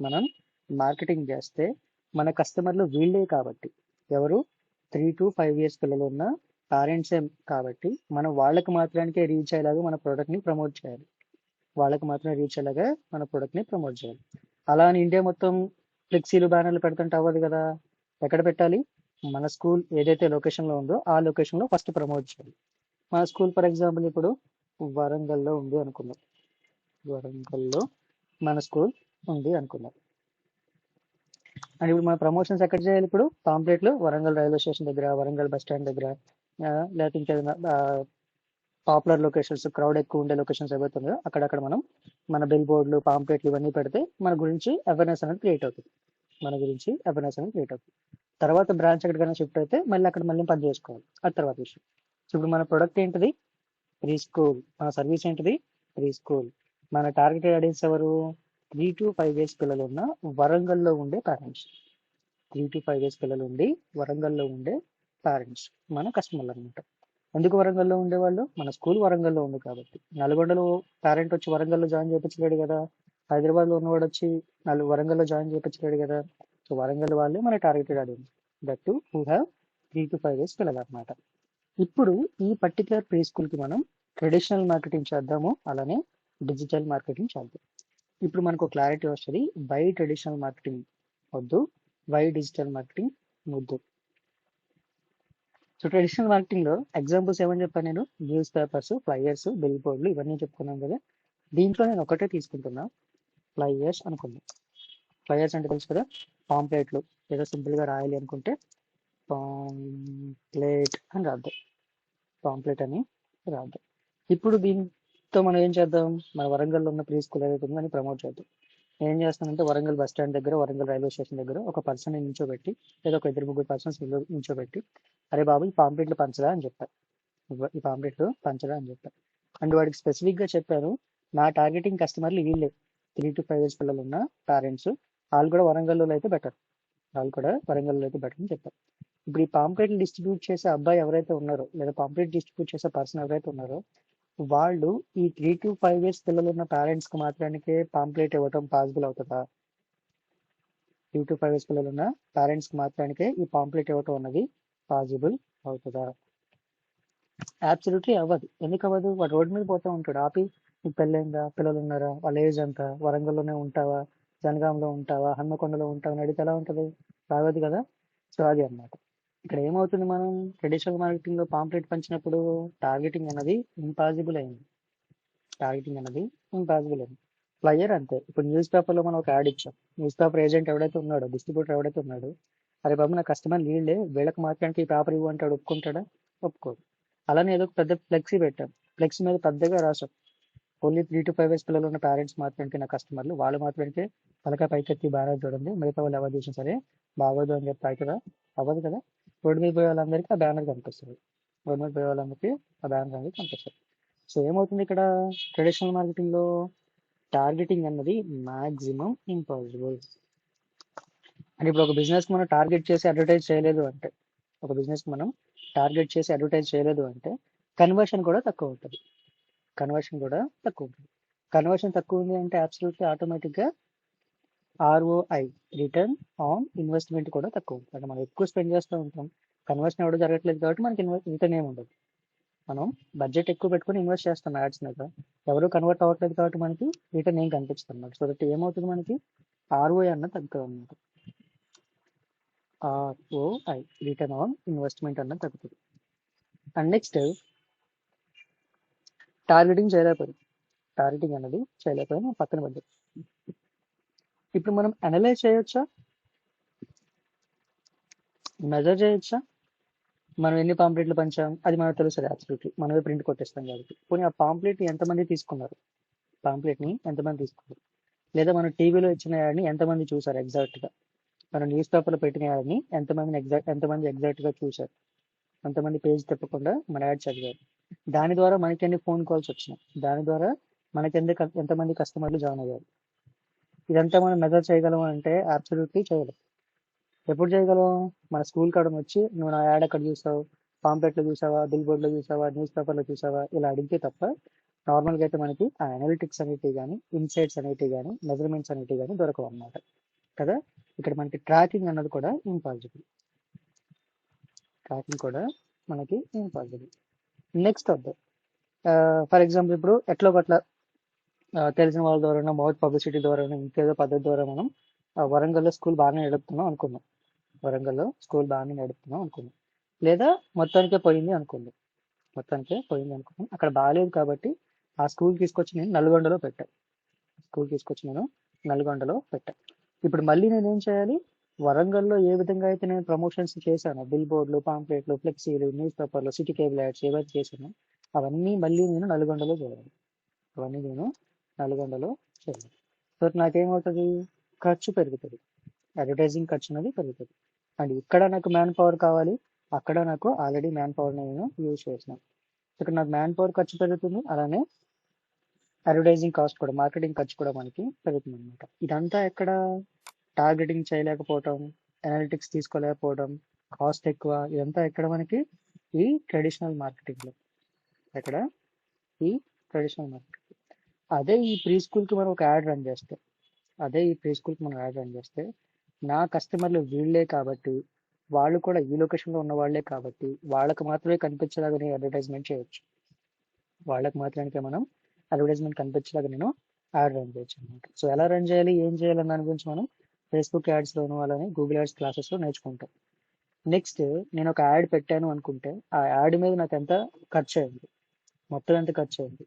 మనం మార్కెటింగ్ చేస్తే మన కస్టమర్లు వీళ్ళే కాబట్టి, ఎవరు? 3 to 5 years పిల్లలు ఉన్న పేరెంట్సే కాబట్టి మనం వాళ్ళకి మాత్రానికే రీచ్ అయ్యేలాగా మన ప్రోడక్ట్ని ప్రమోట్ చేయాలి. అలా అని ఇండియా మొత్తం ఫ్లెక్సీలు, బ్యానర్లు పెడుతుంటే అవ్వదు కదా. ఎక్కడ పెట్టాలి? మన స్కూల్ ఏదైతే లొకేషన్లో ఉందో ఆ లొకేషన్లో ఫస్ట్ ప్రమోట్ చేయాలి. మన స్కూల్ ఫర్ ఎగ్జాంపుల్ ఇప్పుడు వరంగల్లో ఉంది అనుకుందాం. మన స్కూల్ ఉంది అనుకుందాం. అండ్ ఇప్పుడు మన ప్రమోషన్స్ ఎక్కడ చేయాలి? ఇప్పుడు పాంప్లెట్లు వరంగల్ రైల్వే స్టేషన్ దగ్గర, వరంగల్ బస్ స్టాండ్ దగ్గర, లేకపోతే ఇంకేదైనా పాపులర్ లొకేషన్స్, క్రౌడ్ ఎక్కువ ఉండే లొకేషన్స్ ఏవైతుందో అక్కడక్కడ మనం మన బిల్ బోర్డులు, పాంప్లెట్లు ఇవన్నీ పెడితే మన గురించి అవేర్నెస్ అనేది క్రియేట్ అవుతుంది. తర్వాత బ్రాంచ్ ఎక్కడికైనా షిఫ్ట్ అయితే మళ్ళీ అక్కడ మళ్ళీ పని చేసుకోవాలి, అది తర్వాత విషయం. సో ఇప్పుడు మన ప్రొడక్ట్ ఏంటిది? Pre school. మన సర్వీస్ ఏంటిది? Pre school. మన టార్గెటెడ్ ఆడియన్స్ ఎవరు? 3 to 5 years పిల్లలు ఉన్న వరంగల్లో ఉండే పేరెంట్స్. 3 to 5 years పిల్లలు ఉండి వరంగల్లో ఉండే పేరెంట్స్ మన కస్టమర్లు అనమాట. ఎందుకు వరంగల్లో ఉండేవాళ్ళు? మన స్కూల్ వరంగల్లో ఉంది కాబట్టి. నల్గొండలో పేరెంట్ వచ్చి వరంగల్లో జాయిన్ చేయించలేడు కదా, హైదరాబాద్లో ఉన్నవాడు వచ్చి వరంగల్లో జాయిన్ చేయించలేడు కదా. సో వరంగల్ వాళ్ళే మన targeted audience, that to who have 3 to 5 years పిల్లలు అనమాట. ఇప్పుడు ఈ పర్టికులర్ ప్రీ స్కూల్కి మనం ట్రెడిషనల్ మార్కెటింగ్ చేద్దాము, అలానే డిజిటల్ మార్కెటింగ్ చేద్దాం. ఇప్పుడు మనకు క్లారిటీ వస్తుంది, వై ట్రెడిషనల్ మార్కెటింగ్ వద్దు, వై డిజిటల్ మార్కెటింగ్ వద్దు. సో ట్రెడిషనల్ మార్కెటింగ్ లో ఎగ్జాంపుల్స్ ఏమని చెప్పాను నేను? న్యూస్ పేపర్స్, ఫ్లైయర్స్, బిల్ బోర్డులు ఇవన్నీ చెప్పుకున్నాను కదా. దీంట్లో నేను ఒకటే తీసుకుంటున్నా, ఫ్లైయర్స్ అనుకున్నా. ఫ్లైయర్స్ అంటే తెలుసు కదా, పాంప్లెట్లు. ఏదో సింపుల్ గా రాయాలి అనుకుంటే పాంప్లెట్ అని రాద్దాం, పాంప్లెట్ అని రాద్దాం. ఇప్పుడు దీంతో మనం ఏం చేద్దాం? మన వరంగల్లో ఉన్న ప్రీ స్కూల్ ఏదైతే ఉందో అని ప్రమోట్ చేద్దాం. ఏం చేస్తానంటే వరంగల్ బస్ స్టాండ్ దగ్గర, వరంగల్ రైల్వే స్టేషన్ దగ్గర ఒక పర్సన్ నిల్చోబెట్టి, లేదా ఒక 2-3 పర్సన్స్ నిల్చోబెట్టి, అరే బాబు ఈ పాంప్లెట్లు పంచరా అని చెప్పాను, ఈ పాంప్లెట్లు పంచరా అని చెప్పాను. అండ్ వాడికి స్పెసిఫిక్ గా చెప్పాను, నా టార్గెటింగ్ కస్టమర్లు వీళ్ళే, 3 to 5 years పిల్లలు ఉన్న పేరెంట్స్. వాళ్ళు కూడా వరంగల్లో అయితే బెటర్, వాళ్ళు కూడా వరంగల్లో అయితే బెటర్ అని చెప్పారు. ఇప్పుడు ఈ పాంప్లెట్లు డిస్ట్రిబ్యూట్ చేసే అబ్బాయి ఎవరైతే ఉన్నారో, లేదా పాంప్లెట్ డిస్ట్రిబ్యూట్ చేసే పర్సన్ ఎవరైతే ఉన్నారో, వాళ్ళు ఈ 3 to 5 years పిల్లలు ఉన్న పేరెంట్స్ కి మాత్రానికే పాంప్లెట్ ఇవ్వటం పాసిబుల్ అవుతుందా? 3 to 5 years పిల్లలు ఉన్న పేరెంట్స్ కి మాత్రానికే ఈ పాంప్లెట్ ఇవ్వటం అన్నది పాసిబుల్ అవుతుందా? అబ్సల్యూట్లీ అవ్వదు. ఎందుకు అవ్వదు? వాడు రోడ్డు మీద పోతూ ఉంటాడు, ఆపి నీకు పెళ్ళైందా, పిల్లలు ఉన్నారా, వాళ్ళ ఏజ్ అంతా, వరంగల్లోనే ఉంటావా, జనగాంలో ఉంటావా, హన్మకొండలో ఉంటావా అని అడిగితే ఎలా ఉంటుంది? రావద్దు కదా. సో అది అన్నమాట. ఇక్కడ ఏమవుతుంది, మనం ట్రెడిషనల్ మార్కెటింగ్ లో పాంప్లెట్ పంచినప్పుడు టార్గెటింగ్ అనేది ఇంపాసిబుల్ అయింది. టార్గెటింగ్ అనేది ఇంపాసిబుల్ అయింది. ఫ్లైయర్ అంతే. ఇప్పుడు న్యూస్ పేపర్లో మనం ఒక యాడ్ ఇచ్చాం, న్యూస్ పేపర్ ఏజెంట్ ఎవడైతే ఉన్నాడో, డిస్ట్రిబ్యూటర్ ఎవడైతే ఉన్నాడో, అరే బాబు నా కస్టమర్ వీళ్ళే, వీళ్ళకి మాత్రానికి ఈ పేపర్ ఇవ్వు అంటాడు, ఒప్పుకుంటాడా? ఒప్పుకోడు. అలానే ఏదో ఒక పెద్ద ఫ్లెక్సీ పెట్టాం, ఫ్లెక్సీ మీద పెద్దగా రాసాం, ఓన్లీ 3 to 5 years పిల్లలు ఉన్న పేరెంట్స్ మాత్రానికి నా కస్టమర్లు, వాళ్ళు మాత్రానికి తలకాయ పైకెత్తి బాగా చూడండి, మిగతా వాళ్ళు ఎవరు చేసినా సరే బాగోదు అని చెప్పి అవుతుందా? అవ్వదు కదా. రోడ్డు మీద పోయే వాళ్ళందరికీ ఆ బ్యానర్ కనిపిస్తుంది, రోడ్డు మీద పోయే వాళ్ళందరికీ ఆ బ్యానర్ అనేది కనిపిస్తుంది. సో ఏమవుతుంది ఇక్కడ, ట్రెడిషనల్ మార్కెటింగ్ లో టార్గెటింగ్ అన్నది మాక్సిమం ఇంపాసిబుల్. అంటే ఇప్పుడు ఒక బిజినెస్ మనం టార్గెట్ చేసి అడ్వర్టైజ్ చేయలేదు అంటే, ఒక బిజినెస్ మనం టార్గెట్ చేసి అడ్వర్టైజ్ చేయలేదు అంటే కన్వర్షన్ కూడా తక్కువ ఉంటుంది. కన్వర్షన్ కూడా తక్కువ ఉంటుంది. కన్వర్షన్ తక్కువ ఉంది అంటే అబ్సల్యూట్లీ ఆటోమేటిక్గా ROI, రిటర్న్ ఆన్ ఇన్వెస్ట్మెంట్ కూడా తక్కువ ఉంటుంది. అంటే మనం ఎక్కువ స్పెండ్ చేస్తూ ఉంటాం, కన్వర్షన్ ఎవడో జరగట్లేదు కాబట్టి మనకి రిటర్న్ ఏమి ఉండదు. మనం బడ్జెట్ ఎక్కువ పెట్టుకుని ఇన్వెస్ట్ చేస్తాం యాడ్స్ మీద, ఎవరు కన్వర్ట్ అవ్వట్లేదు కాబట్టి మనకి రిటర్న్ ఏం కనిపిస్తుంది అన్నమాట. సో దట్ ఏమవుతుంది, మనకి ROI అన్నది తగ్గుతుంది అన్నమాట. ROI, రిటర్న్ ఆన్ ఇన్వెస్ట్మెంట్ అన్నది తగ్గుతుంది. అండ్ నెక్స్ట్ టార్గెటింగ్ చేయలేకపోయింది, టార్గెటింగ్ అనేది చేయలేకపోయినా పక్కన పడ్డది. ఇప్పుడు మనం అనలైజ్ చేయొచ్చా, మెజర్ చేయొచ్చా? మనం ఎన్ని పాంప్లెట్లు పంచాం అది మనకు తెలుస్తుంది అబ్సల్యూట్లీ, మనమే ప్రింట్ కొట్టేస్తాం కాబట్టి. పోనీ ఆ పాంప్లెట్ ఎంతమంది తీసుకున్నారు, పాంప్లెట్ని ఎంతమంది తీసుకున్నారు, లేదా మనం టీవీలో ఇచ్చిన యాడ్ని ఎంతమంది చూసారు ఎగ్జాక్ట్గా, మనం న్యూస్ పేపర్లో పెట్టిన యాడ్ని ఎంతమంది ఎగ్జాక్ట్గా చూసారు, ఎంతమంది పేజ్ తిప్పకుండా మన యాడ్ చదివారు, దాని ద్వారా మనకి ఎన్ని ఫోన్ కాల్స్ వచ్చినాయి, దాని ద్వారా మనకి ఎంతమంది కస్టమర్లు జాయిన్ అయ్యారు, ఇదంతా మనం మెజర్ చేయగలం అంటే అబ్సల్యూట్లీ చేయలేం. ఎప్పుడు చేయగలం? మన స్కూల్ కాడ వచ్చి నువ్వు నా యాడ్ ఎక్కడ చూసావు, పాంప్లెట్లో చూసావా, బిల్ బోర్డ్లో చూసావా, న్యూస్ పేపర్లో చూసావా, ఇలా అడిగితే తప్ప నార్మల్గా అయితే మనకి ఆ అనలిటిక్స్ అనేటివి కానీ, ఇన్సైట్స్ అనేటివి కానీ, మెజర్మెంట్స్ అనేటివి కానీ దొరకవు అన్నమాట కదా. ఇక్కడ మనకి ట్రాకింగ్ అన్నది కూడా ఇంపాసిబుల్, ట్రాకింగ్ కూడా మనకి ఇంపాసిబుల్. నెక్స్ట్ వద్దాం. ఫర్ ఎగ్జాంపుల్ ఇప్పుడు ఎట్లా ఒకట్లా తెలిసిన వాళ్ళ ద్వారా, మౌత్ పబ్లిసిటీ ద్వారా, ఇంకేదో పద్ధతి ద్వారా మనం వరంగల్లో స్కూల్ బాగానే నడుపుతున్నాం అనుకున్నాం, వరంగల్లో స్కూల్ బాగానే నడుపుతున్నాం అనుకున్నాం, లేదా మొత్తానికే పోయింది అనుకుందాం, మొత్తానికే పోయింది అనుకున్నాం, అక్కడ బాగాలేదు కాబట్టి ఆ స్కూల్ తీసుకొచ్చి నేను నల్గొండలో పెట్టాను, స్కూల్ తీసుకొచ్చి నేను నల్గొండలో పెట్టాను. ఇప్పుడు మళ్ళీ నేను ఏం చేయాలి, వరంగల్లో ఏ విధంగా అయితే నేను ప్రమోషన్స్ చేశాను, బిల్ బోర్డులు, పాంప్లెట్లు, ఫ్లెక్సీలు, న్యూస్ పేపర్లు, సిటీ కేబుల్ యాడ్స్ ఏవైతే చేశానో అవన్నీ మళ్ళీ నేను నల్గొండలో చేయాలి, అవన్నీ నేను నల్గొండలో చేయాలి. సో నాకేమవుతుంది, ఖర్చు పెరుగుతుంది, అడ్వర్టైజింగ్ ఖర్చు అనేది పెరుగుతుంది. అండ్ ఇక్కడ నాకు మ్యాన్ పవర్ కావాలి, అక్కడ నాకు ఆల్రెడీ మ్యాన్ పవర్ నేను యూజ్ చేసినాను. ఇక్కడ నాకు మ్యాన్ పవర్ ఖర్చు పెరుగుతుంది, అలానే అడ్వర్టైజింగ్ కాస్ట్ కూడా, మార్కెటింగ్ ఖర్చు కూడా మనకి పెరుగుతుంది అనమాట. ఇదంతా ఎక్కడ టార్గెటింగ్ చేయలేకపోవటం, అనలిటిక్స్ తీసుకోలేకపోవడం, కాస్ట్ ఎక్కువ, ఇదంతా ఎక్కడ మనకి ఈ ట్రెడిషనల్ మార్కెటింగ్లో. ఎక్కడ ఈ ట్రెడిషనల్ మార్కెటింగ్. అదే ఈ ప్రీ స్కూల్కి మనం ఒక యాడ్ రన్ చేస్తే, నా కస్టమర్లు వీళ్ళే కాబట్టి, వాళ్ళు కూడా ఈ లొకేషన్లో ఉన్న వాళ్ళే కాబట్టి వాళ్ళకి మాత్రమే కనిపించేలాగా నేను అడ్వర్టైజ్మెంట్ చేయొచ్చు. వాళ్ళకి మాత్రమే మనం అడ్వర్టైజ్మెంట్ కనిపించేలాగా నేను యాడ్ రన్ చేయొచ్చు అనమాట. సో ఎలా రన్ చేయాలి, ఏం చేయాలి అన్న దాని గురించి మనం ఫేస్బుక్ యాడ్స్లోను అలానే గూగుల్ యాడ్స్ క్లాసెస్లో నేర్చుకుంటాం. నెక్స్ట్ నేను ఒక యాడ్ పెట్టాను అనుకుంటే, ఆ యాడ్ మీద నాకు ఎంత ఖర్చు అయింది, మొత్తం ఎంత ఖర్చు అయింది,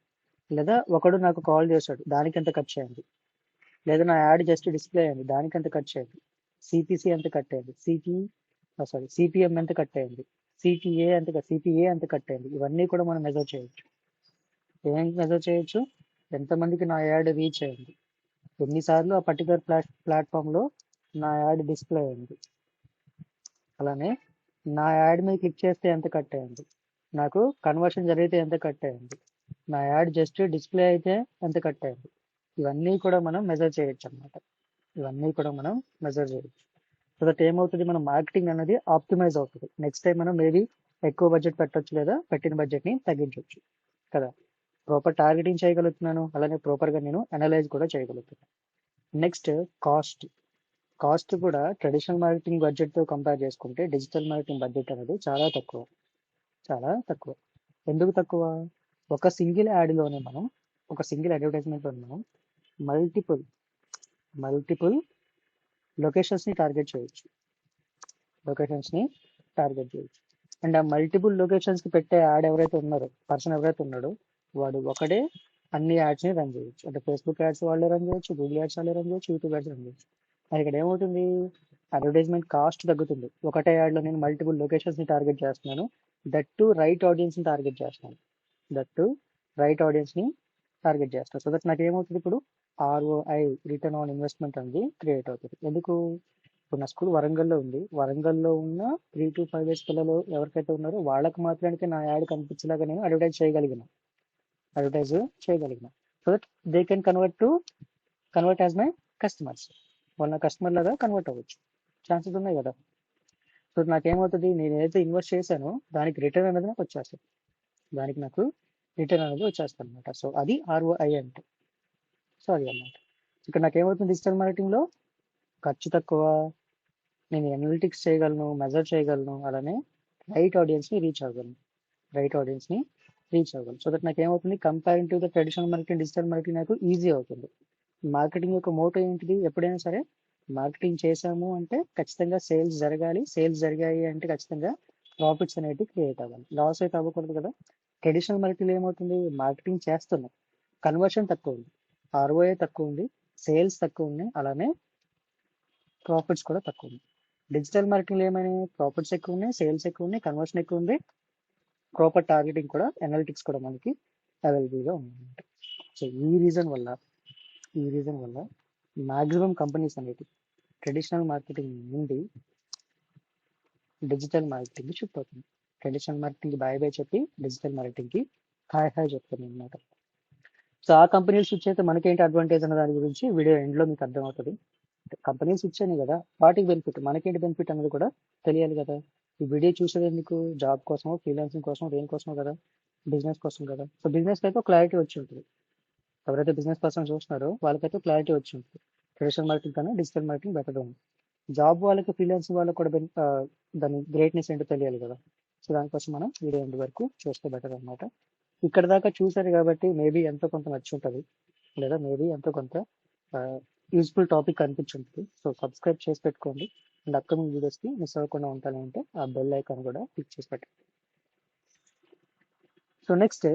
లేదా ఒకడు నాకు కాల్ చేశాడు దానికి ఎంత ఖర్చు అయింది, లేదా నా యాడ్ జస్ట్ డిస్ప్లే అయింది దానికి ఎంత ఖర్చు అయింది, సిపిసి ఎంత కట్ అయింది, సిపిఎం ఎంత కట్ అయింది, సిపిఏ ఎంత కట్ అయింది, ఇవన్నీ కూడా మనం మెజర్ చేయొచ్చు. ఏం మెజర్ చేయొచ్చు, ఎంతమందికి నా యాడ్ రీచ్ అయింది, ఎన్నిసార్లు ఆ పర్టికులర్ ప్లాట్ఫామ్లో నా యాడ్ డిస్ప్లే అయింది, అలానే నా యాడ్ మీద క్లిక్ చేస్తే ఎంత కట్ అయింది, నాకు కన్వర్షన్ జరిగితే ఎంత కట్ అయింది, నా యాడ్ జస్ట్ డిస్ప్లే అయితే ఎంత కట్ అయింది, ఇవన్నీ కూడా మనం మెజర్ చేయొచ్చు అనమాట. సో దట్ ఏమవుతుంది, మన మార్కెటింగ్ అనేది ఆప్టిమైజ్ అవుతుంది. నెక్స్ట్ టైం మనం మేబీ ఎక్కువ బడ్జెట్ పెట్టొచ్చు, లేదా పెట్టిన బడ్జెట్ని తగ్గించవచ్చు కదా. ప్రాపర్ టార్గెటింగ్ చేయగలుగుతున్నాను, అలానే ప్రాపర్గా నేను అనలైజ్ కూడా చేయగలుగుతున్నాను. నెక్స్ట్ కాస్ట్ కూడా ట్రెడిషనల్ మార్కెటింగ్ బడ్జెట్తో కంపేర్ చేసుకుంటే డిజిటల్ మార్కెటింగ్ బడ్జెట్ అనేది చాలా తక్కువ. ఎందుకు తక్కువ, ఒక సింగిల్ యాడ్లోనే మనం, ఒక సింగిల్ అడ్వర్టైజ్మెంట్లో మనం మల్టిపుల్ లొకేషన్స్ని టార్గెట్ చేయొచ్చు. అండ్ ఆ మల్టిపుల్ లొకేషన్స్కి పెట్టే యాడ్ పర్సన్ ఎవరైతే ఉన్నాడో వాడు ఒకడే అన్ని యాడ్స్ని రన్ చేయొచ్చు. అంటే ఫేస్బుక్ యాడ్స్ వాళ్ళే రన్ చేయొచ్చు, గూగుల్ యాడ్స్ వాళ్ళే రన్ చేయొచ్చు, యూట్యూబ్ యాడ్స్ రన్ చేయొచ్చు. అది ఇక్కడ ఏమవుతుంది, అడ్వర్టైజ్మెంట్ కాస్ట్ తగ్గుతుంది. ఒకటే యాడ్లో నేను మల్టిపుల్ లొకేషన్స్ని టార్గెట్ చేస్తున్నాను, దట్టు రైట్ ఆడియన్స్ని టార్గెట్ చేస్తున్నాను. సో దట్ నాకు ఏమవుతుంది, ఇప్పుడు ROI, రిటర్న్ ఆన్ ఇన్వెస్ట్మెంట్ అనేది క్రియేట్ అవుతుంది. ఎందుకు, ఇప్పుడు నా స్కూల్ వరంగల్లో ఉంది, వరంగల్లో ఉన్న 3 to 5 years పిల్లలు ఎవరికైతే ఉన్నారో వాళ్ళకి మాత్రానికి నా యాడ్ కనిపించేలాగా నేను అడ్వర్టైజ్ చేయగలిగిన, so that they can convert as my customers. వాళ్ళ కస్టమర్ లాగా కన్వర్ట్ అవ్వచ్చు, ఛాన్సెస్ ఉన్నాయి కదా. సో నాకేమవుతుంది, నేను ఏదైతే ఇన్వెస్ట్ చేశానో దానికి రిటర్న్ అనేది నాకు వచ్చేస్తుంది, అనమాట. సో అది ROI అంటే. సో అది అన్నమాట. ఇక్కడ నాకేమవుతుంది, డిజిటల్ మార్కెటింగ్లో ఖర్చు తక్కువ, నేను అనలిటిక్స్ చేయగలను, మెజర్ చేయగలను, అలానే రైట్ ఆడియన్స్ని రీచ్ అవ్వగలను. సో దట్ నాకు ఏమవుతుంది, comparing to the traditional marketing, digital marketing నాకు ఈజీ అవుతుంది. మార్కెటింగ్ యొక్క మోటో ఏంటిది, ఎప్పుడైనా సరే మార్కెటింగ్ చేసాము అంటే ఖచ్చితంగా సేల్స్ జరగాలి, సేల్స్ జరిగాయి అంటే ఖచ్చితంగా ప్రాఫిట్స్ అనేవి క్రియేట్ అవ్వాలి, లాస్ అయితే అవ్వకూడదు కదా. ట్రెడిషనల్ మార్కెటింగ్ ఏమవుతుంది, మార్కెటింగ్ చేస్తున్నాం, కన్వర్షన్ తక్కువ ఉంది, ROI తక్కువ ఉంది, సేల్స్ తక్కువ ఉన్నాయి, అలానే ప్రాఫిట్స్ కూడా తక్కువ ఉంది. డిజిటల్ మార్కెటింగ్ ఏమైనా ప్రాఫిట్స్ ఎక్కువ ఉన్నాయి, సేల్స్ ఎక్కువ ఉన్నాయి, కన్వర్షన్ ఎక్కువ ఉంది, ప్రాపర్ టార్గెటింగ్ కూడా, అనలిటిక్స్ కూడా మనకి అవైలబుల్గా ఉంది. సో ఈ రీజన్ వల్ల మ్యాక్సిమం కంపెనీస్ అనేవి ట్రెడిషనల్ మార్కెటింగ్ నుండి డిజిటల్ మార్కెటింగ్ షిఫ్ట్ అవుతుంది. ట్రెడిషనల్ మార్కెటింగ్ బాయ్ చెప్పి డిజిటల్ మార్కెటింగ్కి హాయ్ చెప్తుంది అనమాట. సో ఆ కంపెనీలు స్విచ్ అయితే మనకేంటి అడ్వాంటేజ్ అన్న దాని గురించి వీడియో ఎండ్లో మీకు అర్థమవుతుంది. కంపెనీస్ ఇచ్చాయి కదా, వాటికి బెనిఫిట్, మనకేంటి బెనిఫిట్ అనేది కూడా తెలియాలి కదా. ఈ వీడియో చూసేది ఎందుకు, జాబ్ కోసమో, ఫ్రీలాన్సింగ్ కోసం, దేనికోసమో కదా, బిజినెస్ కోసం కదా. సో బిజినెస్కి అయితే క్లారిటీ వచ్చి ఉంటుంది, ఎవరైతే బిజినెస్ పర్సన్ చూస్తున్నారో వాళ్ళకైతే క్లారిటీ వచ్చి ఉంటుంది, ట్రెడిషనల్ మార్కెటింగ్ కన్నా డిజిటల్ మార్కెటింగ్ బెటర్ ఉంది. జాబ్ వాళ్ళకి, ఫ్రీలాన్సింగ్ వాళ్ళకి కూడా దాని గ్రేట్నెస్ ఏంటో తెలియాలి కదా. సో దానికోసం మనం వీడియో ఎండ్ వరకు చూస్తే బెటర్ అనమాట. ఇక్కడ దాకా చూసారు కాబట్టి మేబీ ఎంతో కొంత నచ్చి ఉంటుంది, లేదా మేబీ ఎంతో కొంత యూస్ఫుల్ టాపిక్ అనిపించుంటుంది. సో సబ్స్క్రైబ్ చేసి పెట్టుకోండి, అండ్ అప్కమింగ్ వీడియోస్కి మిస్ అవ్వకుండా ఉంటానంటే ఆ బెల్ ఐకాన్ కూడా క్లిక్ చేసి పెట్టండి. సో నెక్స్ట్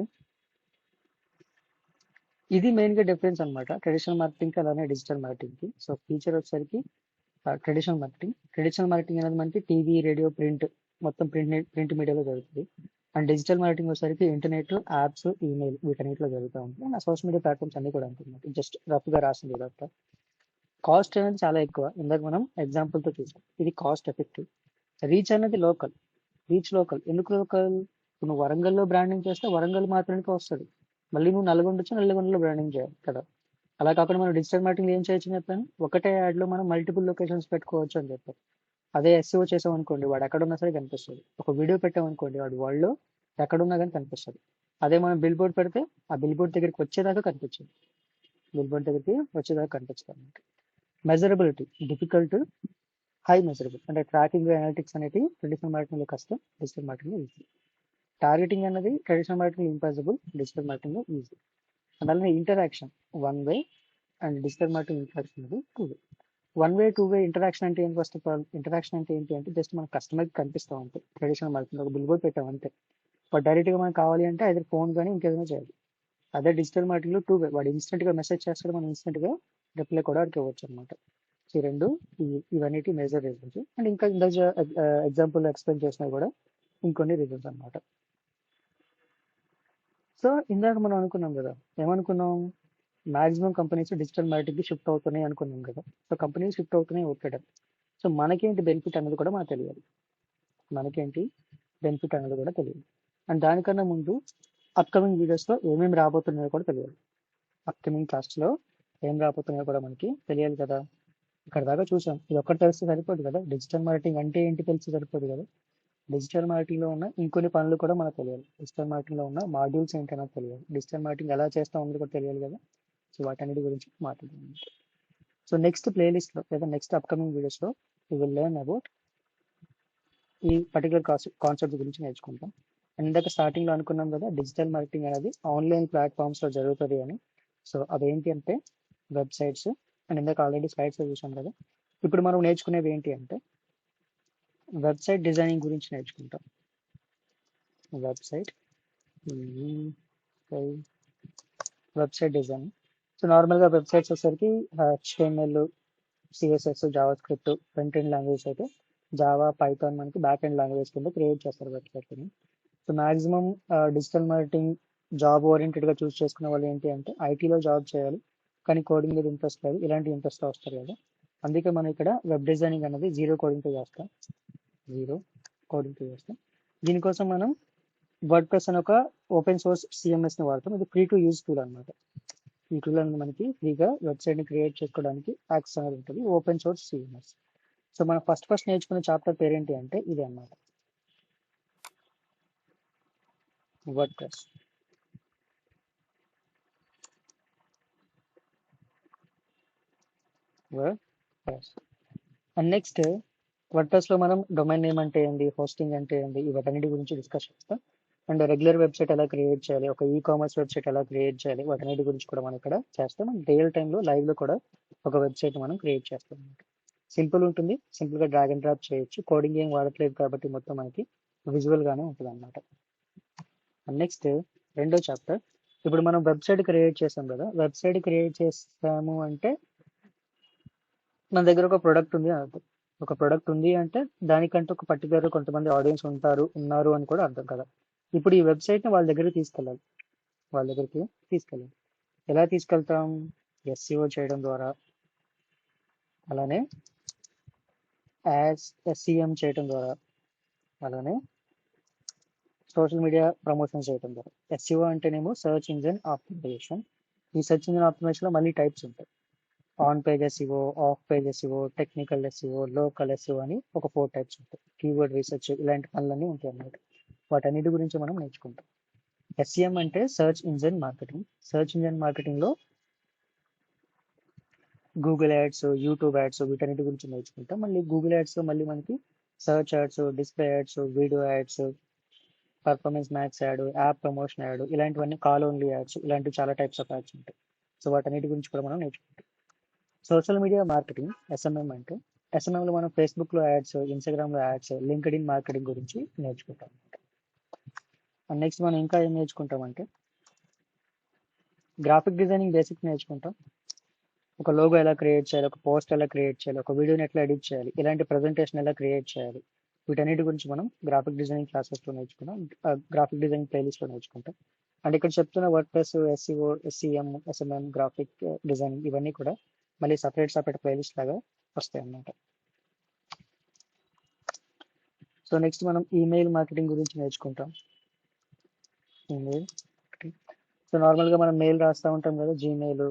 ఇది మెయిన్గా డిఫరెన్స్ అనమాట ట్రెడిషనల్ మార్కెటింగ్కి అలానే డిజిటల్ మార్కెటింగ్కి. సో ఫీచర్ వచ్చేసరికి ట్రెడిషనల్ మార్కెటింగ్ అనేది మనకి టీవీ, రేడియో, ప్రింట్, మొత్తం ప్రింట్ మీడియాలో జరుగుతుంది. అండ్ డిజిటల్ మార్కెటింగ్ వచ్చేసరికి ఇంటర్నెట్, యాప్స్, ఈమెయిల్, వీటన్నిటిలో జరుగుతూ ఉంటుంది. అండ్ సోషల్ మీడియా ప్లాట్ఫామ్స్ అన్ని కూడా ఉంటుంది, జస్ట్ రఫ్గా రాసింది తప్ప. కాస్ట్ అనేది చాలా ఎక్కువ. ఇందాక మనం ఎగ్జాంపుల్తో చూసాం. ఇది కాస్ట్ ఎఫెక్టివ్. రీచ్ అనేది లోకల్. Reach local. ఎందుకు లోకల్? నువ్వు వరంగల్లో బ్రాండింగ్ చేస్తే వరంగల్ మాత్రమే వస్తుంది. మళ్ళీ నువ్వు నల్గొండ వచ్చి నల్గొండలో బ్రాండింగ్ చేయాలి కదా. అలా కాకుండా మనం డిజిటల్ మార్కెటింగ్ ఏం చేయొచ్చు అని చెప్పాను. ఒకటే యాడ్లో మనం మల్టిపుల్ లొకేషన్స్ పెట్టుకోవచ్చు అని చెప్పారు. అదే ఎస్సీఓ చేసాం అనుకోండి, వాడు ఎక్కడున్నా సరే కనిపిస్తుంది. ఒక వీడియో పెట్టామనుకోండి, వాడు వరల్డ్లో ఎక్కడున్నా కానీ కనిపిస్తుంది. అదే మనం బిల్ బోర్డ్ పెడితే ఆ బిల్ బోర్డ్ దగ్గరికి వచ్చేదాకా కనిపించదు. బిల్ బోర్డ్ దగ్గరికి వచ్చేదాకా కనిపించదు అన్నమాట. Measurability difficult, high measurable. అంటే ట్రాకింగ్ అనలిటిక్స్ అనేది ట్రెడిషనల్ మార్కెటింగ్లో కష్టం, డిజిటల్ మార్కెటింగ్లో ఈజీ. టార్గెటింగ్ అనేది ట్రెడిషనల్ మార్కెటింగ్ ఇంపాసిబుల్, డిజిటల్ మార్కెటింగ్లో ఈజీ. అలానే interaction one way and digital marketing interaction అనేది two way. One way two way interaction అంటే ఏంటి? ఫస్ట్ ఆఫ్ ఆల్ ఇంటరాక్షన్ అంటే ఏంటి అంటే జస్ట్ మన కస్టమర్కి కనిపిస్తూ ఉంటాయి. ట్రెడిషనల్ మార్కెటింగ్ ఒక బిల్ బోర్డ్ పెట్టాం అంతే. బట్ డైరెక్ట్గా మనకు కావాలి అంటే అయితే ఫోన్ కానీ ఇంకేదైనా చేయాలి. అదే డిజిటల్ మార్కెటింగ్లో టూ వే. వాడు ఇన్స్టెంట్గా మెసేజ్ చేస్తాడు, మనం ఇన్స్టెంట్గా రిప్లై కూడా వాడికి ఇవ్వచ్చు అనమాట. ఈ రెండు ఇవన్నీ మేజర్ రీజన్స్. అండ్ ఇంకా ఇందాక ఎగ్జాంపుల్ ఎక్స్ప్లెయిన్ చేసినవి కూడా ఇంకొన్ని రీజన్స్ అనమాట. సో ఇందాక మనం అనుకున్నాం కదా, ఏమనుకున్నాం? మాక్సిమం కంపెనీస్ డిజిటల్ మార్కెటింగ్కి షిఫ్ట్ అవుతున్నాయి అనుకున్నాం కదా. సో కంపెనీస్ షిఫ్ట్ అవుతున్నాయి ఓకే. సో మనకేంటి బెనిఫిట్ అనేది కూడా మనకు తెలియాలి. మనకేంటి బెనిఫిట్ అనేది కూడా తెలియదు. అండ్ దానికన్నా ముందు అప్కమింగ్ వీడియోస్లో ఏమేమి రాబోతున్నాయో కూడా తెలియాలి. అప్కమింగ్ క్లాస్లో ఏం రాబోతున్నాయో కూడా మనకి తెలియాలి కదా. ఇక్కడ దాకా చూసాం. ఇది ఒక్కటి తెలిస్తే సరిపోదు కదా. డిజిటల్ మార్కెటింగ్ అంటే ఏంటి తెలిస్తే సరిపోదు కదా. డిజిటల్ మార్కెటింగ్లో ఉన్న ఇంకొన్ని పనులు కూడా మనకు తెలియాలి. డిజిటల్ మార్కెటింగ్లో ఉన్న మాడ్యూల్స్ ఏంటో తెలియాలి. డిజిటల్ మార్కెటింగ్ ఎలా చేస్తాం అనేది కూడా తెలియాలి కదా. సో వాటన్నిటి గురించి మాట్లాడుతున్నాం. సో నెక్స్ట్ ప్లేలిస్ట్లో లేదా నెక్స్ట్ అప్కమింగ్ వీడియోస్లో వీ విల్ లెర్న్ అబౌట్ ఈ పర్టికులర్ కాన్సెప్ట్ గురించి నేర్చుకుంటాం. ఇందాక స్టార్టింగ్లో అనుకున్నాం కదా, డిజిటల్ మార్కెటింగ్ అనేది ఆన్లైన్ ప్లాట్ఫామ్స్లో జరుగుతుంది అని. సో అవేంటి అంటే వెబ్సైట్స్. అండ్ ఇందాక ఆల్రెడీ స్లైడ్స్లో చూసాం కదా. ఇప్పుడు మనం నేర్చుకునేవి ఏంటి అంటే వెబ్సైట్ డిజైనింగ్ గురించి నేర్చుకుంటాం. Website designing. సో నార్మల్గా వెబ్సైట్స్ వచ్చేసరికి HTML, CSS, JavaScript front end language అయితే జావా, పైథాన్ మనకి బ్యాక్ ఎండ్ లాంగ్వేజ్ కింద క్రియేట్ చేస్తారు వెబ్సైట్ని. So maximum digital marketing job ఓరియంటెడ్గా చూస్ చేసుకునే వాళ్ళు ఏంటి అంటే ఐటీలో జాబ్ చేయాలి కానీ కోడింగ్ మీద ఇంట్రెస్ట్ లేదు, ఇలాంటి ఇంట్రెస్ట్ వస్తారు కదా. అందుకే మనం ఇక్కడ వెబ్ డిజైనింగ్ అనేది జీరో కోడింగ్తో చేస్తాం. దీనికోసం మనం వర్డ్ ప్రెస్ అని ఒక ఓపెన్ సోర్స్ CMSని వాడతాం. ఇది ఫ్రీ టు యూజ్ టూల్ అనమాట. ఈ టూల్ అనేది మనకి ఫ్రీగా వెబ్సైట్ని క్రియేట్ చేసుకోవడానికి యాక్సెస్ అనేది ఉంటుంది, ఓపెన్ సోర్స్ CMS. సో మనం ఫస్ట్ నేర్చుకునే చాప్టర్ పేరేంటి అంటే ఇది అన్నమాట, word press. And next word ప్రెస్లో మనం డొమైన్ నేమ్ అంటే ఏంటి, హోస్టింగ్ అంటే ఏంటి, వాటన్నిటి గురించి డిస్కస్ చేస్తాం. అండ్ రెగ్యులర్ వెబ్సైట్ ఎలా క్రియేట్ చేయాలి, ఒక కామర్స్ వెబ్సైట్ ఎలా క్రియేట్ చేయాలి, వాటన్నిటి గురించి కూడా మనం ఇక్కడ చేస్తాం. అండ్ రియల్ టైంలో లైవ్లో కూడా ఒక వెబ్సైట్ మనం క్రియేట్ చేస్తాం. సింపుల్ ఉంటుంది, సింపుల్గా డ్రాగ్ అండ్ డ్రాప్ చేయొచ్చు. కోడింగ్ ఏం వాడట్లేదు కాబట్టి మొత్తం మనకి విజువల్గానే ఉంటుంది అనమాట. నెక్స్ట్ రెండో చాప్టర్. ఇప్పుడు మనం వెబ్సైట్ క్రియేట్ చేసాం కదా. వెబ్సైట్ క్రియేట్ చేస్తాము అంటే మన దగ్గర ఒక ప్రోడక్ట్ ఉంది అని అర్థం. ఒక ప్రోడక్ట్ ఉంది అంటే దానికంటే ఒక పర్టికులర్ కొంతమంది ఆడియన్స్ ఉన్నారు అని కూడా అర్థం కదా. ఇప్పుడు ఈ వెబ్సైట్ని వాళ్ళ దగ్గరికి తీసుకెళ్ళాలి. ఎలా తీసుకెళ్తాం? SEO చేయడం ద్వారా, అలానే SEM చేయడం ద్వారా, అలానే సోషల్ మీడియా ప్రమోషన్ చేయడం ద్వారా. SEO అంటేనేమో సర్చ్ ఇంజిన్ ఆప్టిమైజేషన్. ఈ సర్చ్ ఇంజిన్ ఆప్టిమైజేషన్లో మళ్ళీ టైప్స్ ఉంటాయి. On page SEO, of page SEO, technical SEO, local SEO అని ఒక 4 టైప్స్ ఉంటాయి. కీవర్డ్ రీసెర్చ్, ఇలాంటి పనులన్నీ ఉంటాయి అన్నమాట. వాటన్నిటి గురించి మనం నేర్చుకుంటాం. SEM అంటే search engine marketing. Search engine మార్కెటింగ్లో గూగుల్ యాడ్స్, యూట్యూబ్ యాడ్స్, వీటన్నిటి గురించి నేర్చుకుంటాం. మళ్ళీ గూగుల్ యాడ్స్లో మళ్ళీ మనకి search ads, display ads, video ads, performance max ad, app promotion ad, ఇలాంటివన్నీ కాల్ ఓన్లీ యాడ్స్, ఇలాంటి చాలా టైప్స్ ఆఫ్ యాడ్స్ ఉంటాయి. సో వాటన్నిటి గురించి కూడా మనం నేర్చుకుంటాం. సోషల్ మీడియా మార్కెటింగ్ SMM అంటే SMMలో మనం ఫేస్బుక్లో యాడ్స్, ఇన్స్టాగ్రామ్లో యాడ్స్, లింక్డ్ఇన్ మార్కెటింగ్ గురించి నేర్చుకుంటాం. అండ్ నెక్స్ట్ మనం ఇంకా ఏం నేర్చుకుంటామంటే గ్రాఫిక్ డిజైనింగ్ బేసిక్స్ నేర్చుకుంటాం. ఒక లోగో ఎలా క్రియేట్ చేయాలి, ఒక పోస్ట్ ఎలా క్రియేట్ చేయాలి, ఒక వీడియోని ఎట్లా ఎడిట్ చేయాలి, ఇలాంటి ప్రజెంటేషన్ ఎలా క్రియేట్ చేయాలి, వీటన్నిటి గురించి మనం గ్రాఫిక్ డిజైనింగ్ క్లాసెస్లో నేర్చుకుంటాం. గ్రాఫిక్ డిజైనింగ్ ప్లేలిస్ట్లో నేర్చుకుంటాం. అండ్ ఇక్కడ చెప్తున్న word press, SEO, SEM, SMM, graphic designing ఇవన్నీ కూడా మళ్ళీ సపరేట్ ప్లేలిస్ట్ లాగా వస్తాయి అన్నమాట. సో నెక్స్ట్ మనం ఈమెయిల్ మార్కెటింగ్ గురించి నేర్చుకుంటాం. Email marketing. సో నార్మల్గా మనం మెయిల్ రాస్తూ ఉంటాం కదా, జీమెయిల్,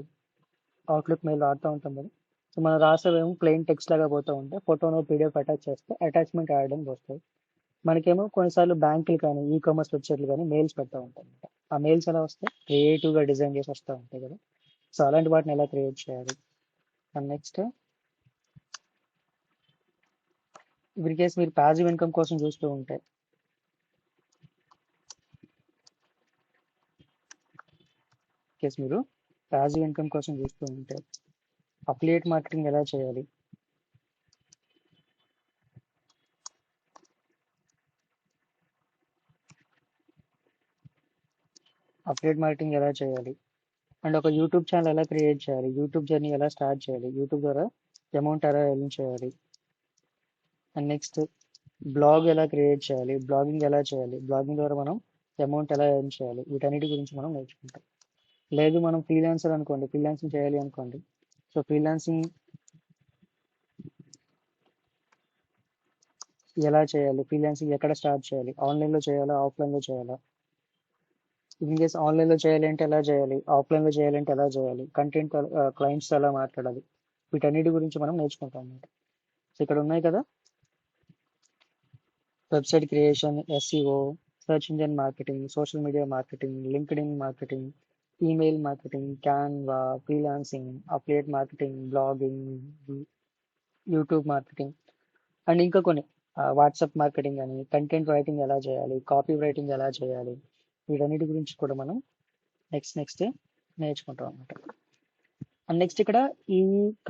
అవుట్లుక్ మెయిల్ వాడుతూ ఉంటాం కదా. సో మనం రాసేవేమో ప్లెయిన్ టెక్స్ట్ లాగా పోతూ ఉంటే ఫోటోను పీడిఎఫ్ అటాచ్ చేస్తే అటాచ్మెంట్ యాడ్ అని వస్తుంది. మనకేమో కొన్నిసార్లు బ్యాంకులు కానీ ఈ కామర్స్ వెబ్సైట్లు కానీ మెయిల్స్ పెడతా ఉంటాయి అనమాట. ఆ మెయిల్స్ ఎలా వస్తాయి, క్రియేటివ్గా డిజైన్ చేసి వస్తూ ఉంటాయి కదా. సో అలాంటి వాటిని ఎలా క్రియేట్ చేయాలి. అండ్ నెక్స్ట్ ఇప్పుడు కేసు మీరు ప్యాసివ్ ఇన్కమ్ కోసం చూస్తూ ఉంటే, కేసు మీరు ప్యాసివ్ ఇన్కమ్ కోసం చూస్తూ ఉంటే అఫిలియేట్ మార్కెటింగ్ ఎలా చేయాలి, అఫిలియేట్ మార్కెటింగ్ ఎలా చేయాలి, అండ్ ఒక యూట్యూబ్ ఛానల్ ఎలా క్రియేట్ చేయాలి, యూట్యూబ్ జర్నీ ఎలా స్టార్ట్ చేయాలి, యూట్యూబ్ ద్వారా అమౌంట్ ఎలా ఎర్న్ చేయాలి, అండ్ నెక్స్ట్ బ్లాగ్ ఎలా క్రియేట్ చేయాలి, బ్లాగింగ్ ఎలా చేయాలి, బ్లాగింగ్ ద్వారా మనం అమౌంట్ ఎలా ఎర్న్ చేయాలి, వీటన్నిటి గురించి మనం నేర్చుకుంటాం. లేదు మనం ఫ్రీలాన్సర్ అనుకోండి, ఫ్రీలాన్సింగ్ చేయాలి అనుకోండి. సో ఫ్రీలాన్సింగ్ ఎలా చేయాలి, ఫ్రీలాన్సింగ్ ఎక్కడ స్టార్ట్ చేయాలి, ఆన్లైన్లో చేయాలా, ఆఫ్లైన్లో చేయాలా, ఇన్ కేస్ ఆన్లైన్లో చేయాలి అంటే ఎలా చేయాలి, ఆఫ్లైన్లో చేయాలి అంటే ఎలా చేయాలి, కంటెంట్ క్లయింట్స్ ఎలా మాట్లాడాలి, వీటన్నిటి గురించి మనం నేర్చుకుంటాం అన్నమాట. సో ఇక్కడ ఉన్నాయి కదా, website creation, SEO, search engine marketing, social media marketing, LinkedIn marketing, email marketing, Canva, freelancing, affiliate marketing, blogging, YouTube marketing, and ఇంకా కొన్ని వాట్సాప్ మార్కెటింగ్ అని, కంటెంట్ రైటింగ్ ఎలా చేయాలి, కాపీ రైటింగ్ ఎలా చేయాలి, వీటన్నిటి గురించి కూడా మనం నెక్స్ట్ నేర్చుకుంటాం అన్నమాట. అండ్ నెక్స్ట్ ఇక్కడ ఈ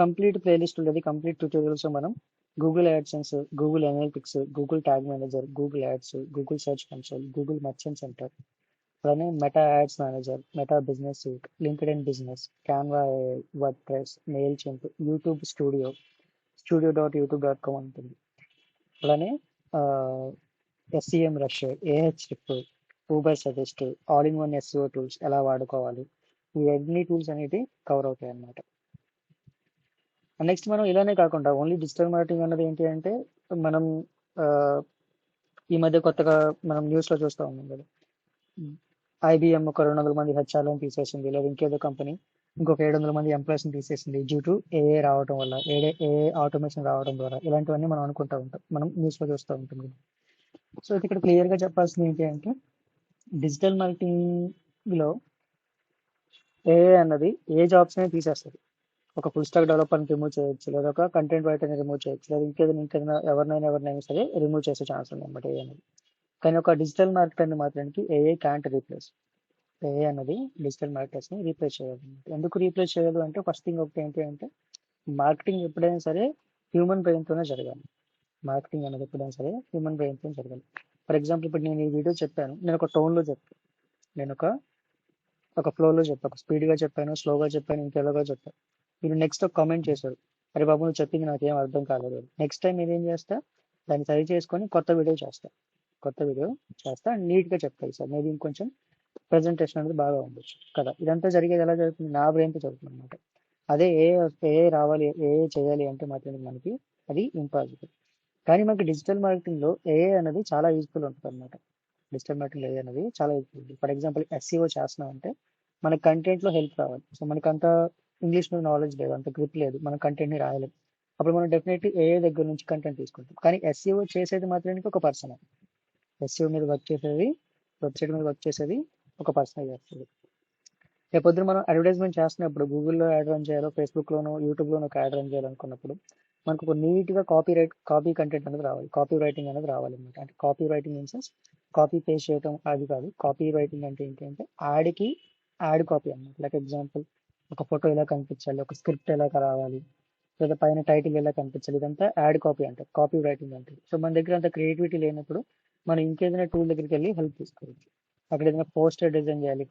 కంప్లీట్ ప్లేలిస్ట్ ఉండేది, కంప్లీట్ ట్యూటోరియల్స్ మనం Google AdSense, Google Analytics, Google tag manager, Google ads, Google search console, Google merchant center, అలానే Meta ads manager, Meta business suite, LinkedIn business, Canva, WordPress, Mailchimp, YouTube స్టూడియో.youtube.com ఉంటుంది. అలానే SEMrush, ఏహెచ్రిప్, Ubersuggest, all in one SEO tools ఎలా వాడుకోవాలి, ఈ అన్ని tools అనేది కవర్ అవుతాయి అన్నమాట. నెక్స్ట్ మనం ఇలానే కాకుండా ఓన్లీ డిజిటల్ మార్కెటింగ్ అన్నది ఏంటి అంటే మనం ఆ, ఈ మధ్య కొత్తగా మనం న్యూస్లో చూస్తూ ఉన్నాం కదా, ఐబిఎం ఒక 200 మంది హెచ్ఆర్లను తీసేసింది, లేదా ఇంకేదో కంపెనీ ఇంకొక 700 మంది ఎంప్లాయీస్ని తీసేసింది డ్యూ టు ఏఏ రావడం వల్ల, ఏఏ ఆటోమేషన్ రావడం ద్వారా. ఇలాంటివన్నీ మనం అనుకుంటూ ఉంటాం, మనం న్యూస్లో చూస్తూ ఉంటాం కదా. సో ఇక్కడ క్లియర్గా చెప్పాల్సింది ఏంటి అంటే డిజిటల్ మార్కెటింగ్లో ఏఐ అన్నది ఏ జాబ్స్ని తీసేస్తుంది. ఒక ఫుల్ స్టాక్ డెవలపర్ని రిమూవ్ చేయొచ్చు, లేదా ఒక కంటెంట్ రైటర్ని రిమూవ్ చేయొచ్చు, లేదా ఇంకేదైనా ఎవరినైనా సరే రిమూవ్ చేసే ఛాన్స్ ఉంది అనమాట ఏఐ అనేది. కానీ ఒక డిజిటల్ మార్కెటర్ని మాత్రానికి ఏఐ క్యాంట్ రీప్లేస్. ఏఐ అనేది డిజిటల్ మార్కెటర్స్ని రీప్లేస్ చేయాలి. ఎందుకు రీప్లేస్ చేయాలి అంటే ఫస్ట్ థింగ్ ఒకటి ఏంటి అంటే మార్కెటింగ్ ఎప్పుడైనా సరే హ్యూమన్ బ్రెయిన్తోనే జరగాలి. మార్కెటింగ్ అనేది ఎప్పుడైనా సరే హ్యూమన్ బ్రెయిన్తో జరగాలి. ఫర్ ఎగ్జాంపుల్ ఇప్పుడు నేను ఈ వీడియో చెప్పాను, నేను ఒక టోన్లో చెప్తాను, నేను ఒక ఫ్లోలో చెప్పాను, ఒక స్పీడ్గా చెప్పాను, స్లోగా చెప్పాను, ఇంకెలాగా చెప్పాను. మీరు నెక్స్ట్ ఒక కామెంట్ చేశారు, అరే బాబు నువ్వు చెప్పింది నాకేం అర్థం కాలేదు. నెక్స్ట్ టైం నేనేం చేస్తా, దాన్ని సరి చేసుకొని కొత్త వీడియో చేస్తా అండ్ నీట్గా చెప్తాయి సార్, మేబీ ఇంకొంచెం ప్రజెంటేషన్ అనేది బాగా ఉండొచ్చు కదా. ఇదంతా జరిగేది ఎలా జరుగుతుంది, నా బ్రెయిన్తో జరుగుతుంది అనమాట. అదే ఏ రావాలి, ఏ చేయాలి అంటే మాత్రం మనకి అది ఇంపాసిబుల్. కానీ మనకి డిజిటల్ మార్కెటింగ్లో ఏఐ అనేది చాలా యూస్ఫుల్ ఉంటుంది అనమాట. డిజిటల్ మార్కెటింగ్ ఏఐ అనేది చాలా యూస్ఫుల్. ఫర్ ఎగ్జాంపుల్ ఎస్సీఓ చేస్తున్నాం అంటే మన కంటెంట్లో హెల్ప్ రావాలి. సో మనకు అంత ఇంగ్లీష్ మీద నాలెడ్జ్ లేదు, అంత గ్రిప్ లేదు, మన కంటెంట్ని రాయలేదు. అప్పుడు మనం డెఫినెట్లీ ఏఐ దగ్గర నుంచి కంటెంట్ తీసుకుంటాం. కానీ ఎస్సీఓ చేసేది మాత్రానికి ఒక పర్సన్, ఎస్సీఓ మీద వర్క్ చేసేది, వెబ్సైట్ మీద వర్క్ చేసేది ఒక పర్సన్ చేస్తుంది. రేపొద్దున మనం అడ్వర్టైజ్మెంట్ చేస్తున్నప్పుడు గూగుల్లో యాడ్ రన్ చేయాలో, ఫేస్బుక్లోనో, యూట్యూబ్లోనో ఒక యాడ్ రన్ చేయాలనుకున్నప్పుడు మనకు ఒక నీట్గా కాపీ కంటెంట్ అనేది రావాలి, కాపీ రైటింగ్ అనేది రావాలి అనమాట. అంటే copy writing means copy paste చేయడం అది కాదు. కాపీ రైటింగ్ అంటే ఏంటి అంటే యాడ్ కాపీ అన్నమాట. లైక్ ఎగ్జాంపుల్ ఒక ఫోటో ఎలా కనిపించాలి, ఒక స్క్రిప్ట్ ఎలా రావాలి, లేదా పైన టైటిల్ ఎలా కనిపించాలి, ఇదంతా యాడ్ కాపీ అంటారు, కాపీ రైటింగ్ అంటే. సో మన దగ్గర అంత క్రియేటివిటీ లేనప్పుడు మనం ఇంకేదైనా టూల్ దగ్గరికి వెళ్ళి హెల్ప్ తీసుకోవచ్చు. అక్కడ ఏదైనా పోస్టర్ డిజైన్ చేయాలి,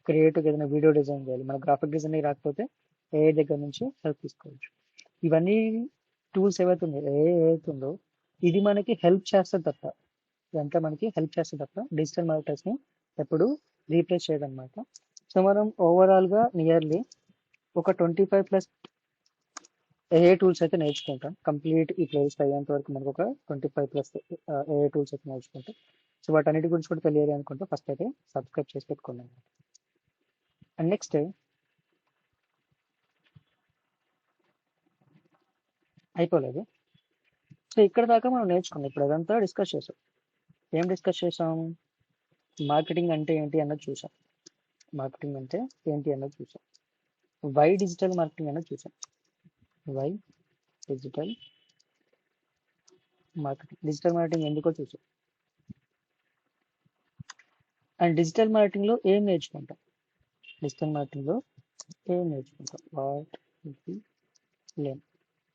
క్రియేటివ్ ఏదైనా వీడియో డిజైన్ చేయాలి, మన గ్రాఫిక్ డిజైన్ రాకపోతే ఏఐ దగ్గర నుంచి హెల్ప్ తీసుకోవచ్చు. ఇవన్నీ టూల్స్ ఏవైతుందో ఇది మనకి హెల్ప్ చేస్తుంది తప్ప, ఇదంతా మనకి హెల్ప్ చేస్తుంది తప్ప డిజిటల్ మార్కెటర్స్ని ఎప్పుడు రీప్లేస్ చేయదన్నమాట. సో మనం ఓవరాల్గా నియర్లీ ఒక 25+ ఏఐ టూల్స్ అయితే నేర్చుకుంటాం. కంప్లీట్ ఈ ప్లేలిస్ట్ అయ్యేంత వరకు మనకు ఒక 25+ ఏఐ టూల్స్ అయితే నేర్చుకుంటాం. సో వాటన్నిటి గురించి కూడా తెలియాలి అనుకుంటే ఫస్ట్ అయితే సబ్స్క్రైబ్ చేసి పెట్టుకున్నాం. అండ్ నెక్స్ట్ అయిపోలేదు. సో ఇక్కడ దాకా మనం నేర్చుకున్నాం. ఇప్పుడు అదంతా డిస్కస్ చేసాం. ఏం డిస్కస్ చేసాం? మార్కెటింగ్ అంటే ఏంటి అన్నది చూసాం. మార్కెటింగ్ అంటే ఏంటి అన్నది చూసాం. వై డిజిటల్ మార్కెటింగ్ అన్నది చూసాం. Why digital marketing, digital marketing ఎందుకో చూసాం. అండ్ డిజిటల్ మార్కెటింగ్ లో ఏం నేర్చుకుంటాం? డిజిటల్ మార్కెటింగ్ లో ఏం నేర్చుకుంటాం? వాట్ లేం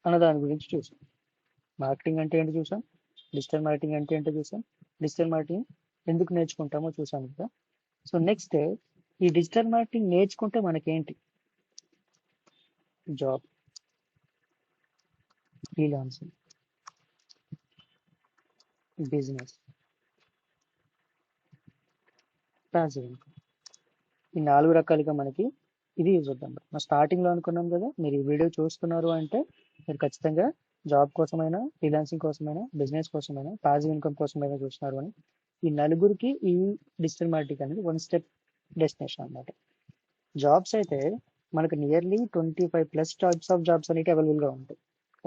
అన్న దాని గురించి చూసాం. మార్కెటింగ్ అంటే ఏంటి చూసాం, డిజిటల్ మార్కెటింగ్ అంటే ఏంటో చూసాం, డిజిటల్ మార్కెటింగ్ ఎందుకు నేర్చుకుంటామో చూసాం కదా. సో నెక్స్ట్ ఈ డిజిటల్ మార్కెటింగ్ నేర్చుకుంటే మనకేంటి? Job, freelancing, business, passive income. ఈ 4 రకాలుగా మనకి ఇది యూజ్ అవుతాం. మనం స్టార్టింగ్లో అనుకున్నాం కదా, మీరు ఈ వీడియో చూస్తున్నారు అంటే మీరు ఖచ్చితంగా జాబ్ కోసమైనా, ఫ్రీలాన్సింగ్ కోసమైనా, బిజినెస్ కోసమైనా, ప్యాసివ్ ఇన్కమ్ కోసమైనా చూస్తున్నారు అని. ఈ నలుగురికి ఈ డిజిటల్ మార్కెటింగ్ అనేది 1 స్టెప్ డెస్టినేషన్ అన్నమాట. జాబ్స్ అయితే మనకు నియర్లీ 25+ టైప్స్ ఆఫ్ జాబ్స్ అనేవి అవైలబుల్గా ఉంటాయి.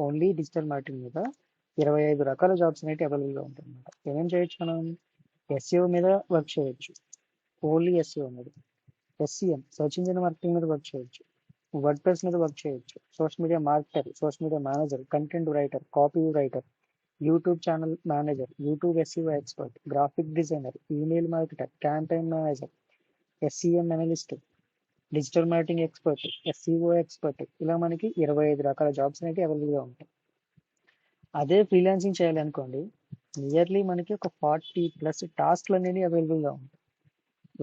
ఓన్లీ డిజిటల్ మార్కెటింగ్ మీద 25 రకాల జాబ్స్ అనేవి అవైలబుల్గా ఉంటాయి అన్నమాట. ఏమేం చేయొచ్చు మనం? ఎస్ఈఓ మీద వర్క్ చేయొచ్చు, ఓన్లీ ఎస్ఈఓ మీద. ఎస్సీఎం, సర్చ్ ఇంజిన్ మార్కెటింగ్ మీద వర్క్ చేయొచ్చు. వర్డ్ ప్రెస్ మీద వర్క్ చేయొచ్చు. Social media marketer, social media manager, content writer, copy writer, YouTube channel manager, YouTube SEO expert, graphic designer, email marketer, campaign manager, SCM analyst, digital marketing expert, SEO expert. ఇలా మనకి 25 రకాల jobs అనేవి అవైలబుల్గా ఉంటాయి. అదే freelancing చేయాలి అనుకోండి, nearly మనకి ఒక 40+ టాస్క్లు అనేవి అవైలబుల్గా ఉంటాయి.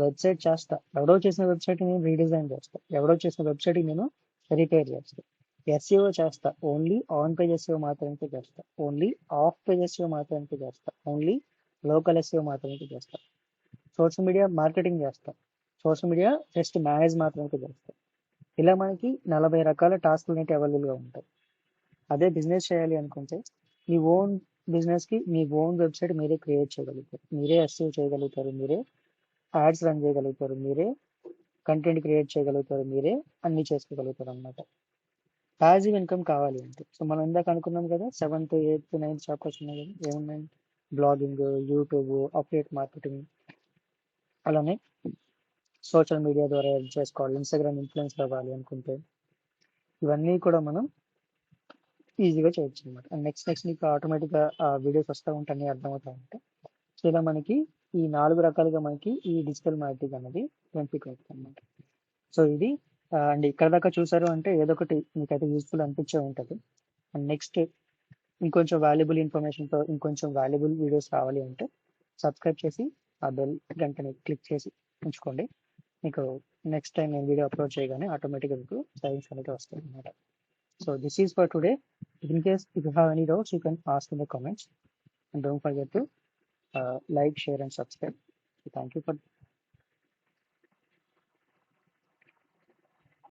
వెబ్సైట్ చేస్తా, ఎవరో చేసిన వెబ్సైట్ నేను రీడిజైన్ చేస్తా, ఎవరో చేసిన వెబ్సైట్ నేను రిపేర్ చేస్తా. ఎస్ఈఓ చేస్తా, ఓన్లీ ఆన్ పేజ్ ఎస్ఈఓ మాత్రమే చేస్తా, ఓన్లీ ఆఫ్ పేజ్ ఎస్ఈఓ మాత్రమే చేస్తా, ఓన్లీ లోకల్ ఎస్ఈఓ మాత్రమే చేస్తా. సోషల్ మీడియా మార్కెటింగ్ చేస్తా, సోషల్ మీడియా జస్ట్ మేనేజ్ మాత్రమే చేస్తా. ఇలా మనకి 40 రకాల టాస్క్లు అనేవి అవైలబుల్గా ఉంటాయి. అదే బిజినెస్ చేయాలి అనుకుంటే మీ ఓన్ బిజినెస్కి మీ ఓన్ వెబ్సైట్ మీరే క్రియేట్ చేయగలుగుతారు, మీరే ఎస్ఈఓ చేయగలుగుతారు, మీరే యాడ్స్ రన్ చేయగలుగుతారు, మీరే కంటెంట్ క్రియేట్ చేయగలుగుతారు, మీరే అన్ని చేసుకోగలుగుతారు అనమాట. ప్యాసివ్ ఇన్కమ్ కావాలి అంటే, సో మనం ఇందాక అనుకున్నాం కదా, 7th, 8th, 9th చాప్టర్స్ ఉన్నాయి కదా, ఏమున్నాయి? బ్లాగింగ్, యూట్యూబ్, అఫిలియేట్ మార్కెటింగ్, అలానే సోషల్ మీడియా ద్వారా ఎర్న్ చేసుకోవాలి, ఇన్స్టాగ్రామ్ ఇన్ఫ్లుయెన్స్ అవ్వాలి అనుకుంటే ఇవన్నీ కూడా మనం ఈజీగా చేయొచ్చు అనమాట. అండ్ నెక్స్ట్ మీకు ఆటోమేటిక్గా వీడియోస్ వస్తూ ఉంటే అన్నీ అర్థమవుతూ ఉంటాయి. సో ఇలా మనకి ఈ 4 రకాలుగా మనకి ఈ డిజిటల్ మార్కెటింగ్ అనేది బెనిఫిట్ అవుతుంది అనమాట. సో ఇది అండ్ ఇక్కడ దాకా చూసారు అంటే ఏదో ఒకటి మీకైతే యూస్ఫుల్ అనిపించే ఉంటుంది. అండ్ నెక్స్ట్ ఇంకొంచెం వాల్యుబుల్ ఇన్ఫర్మేషన్తో ఇంకొంచెం వాల్యుబుల్ వీడియోస్ రావాలి అంటే సబ్స్క్రైబ్ చేసి ఆ బెల్ గంటని క్లిక్ చేసి ఉంచుకోండి. మీకు నెక్స్ట్ టైం నేను వీడియో అప్లోడ్ చేయగానే ఆటోమేటిక్గా మీకు సజెషన్స్ అనేది వస్తాయి అనమాట. So this is for today. In case if you have any doubts you can ask in the comments and don't forget to like, share and subscribe. So thank you for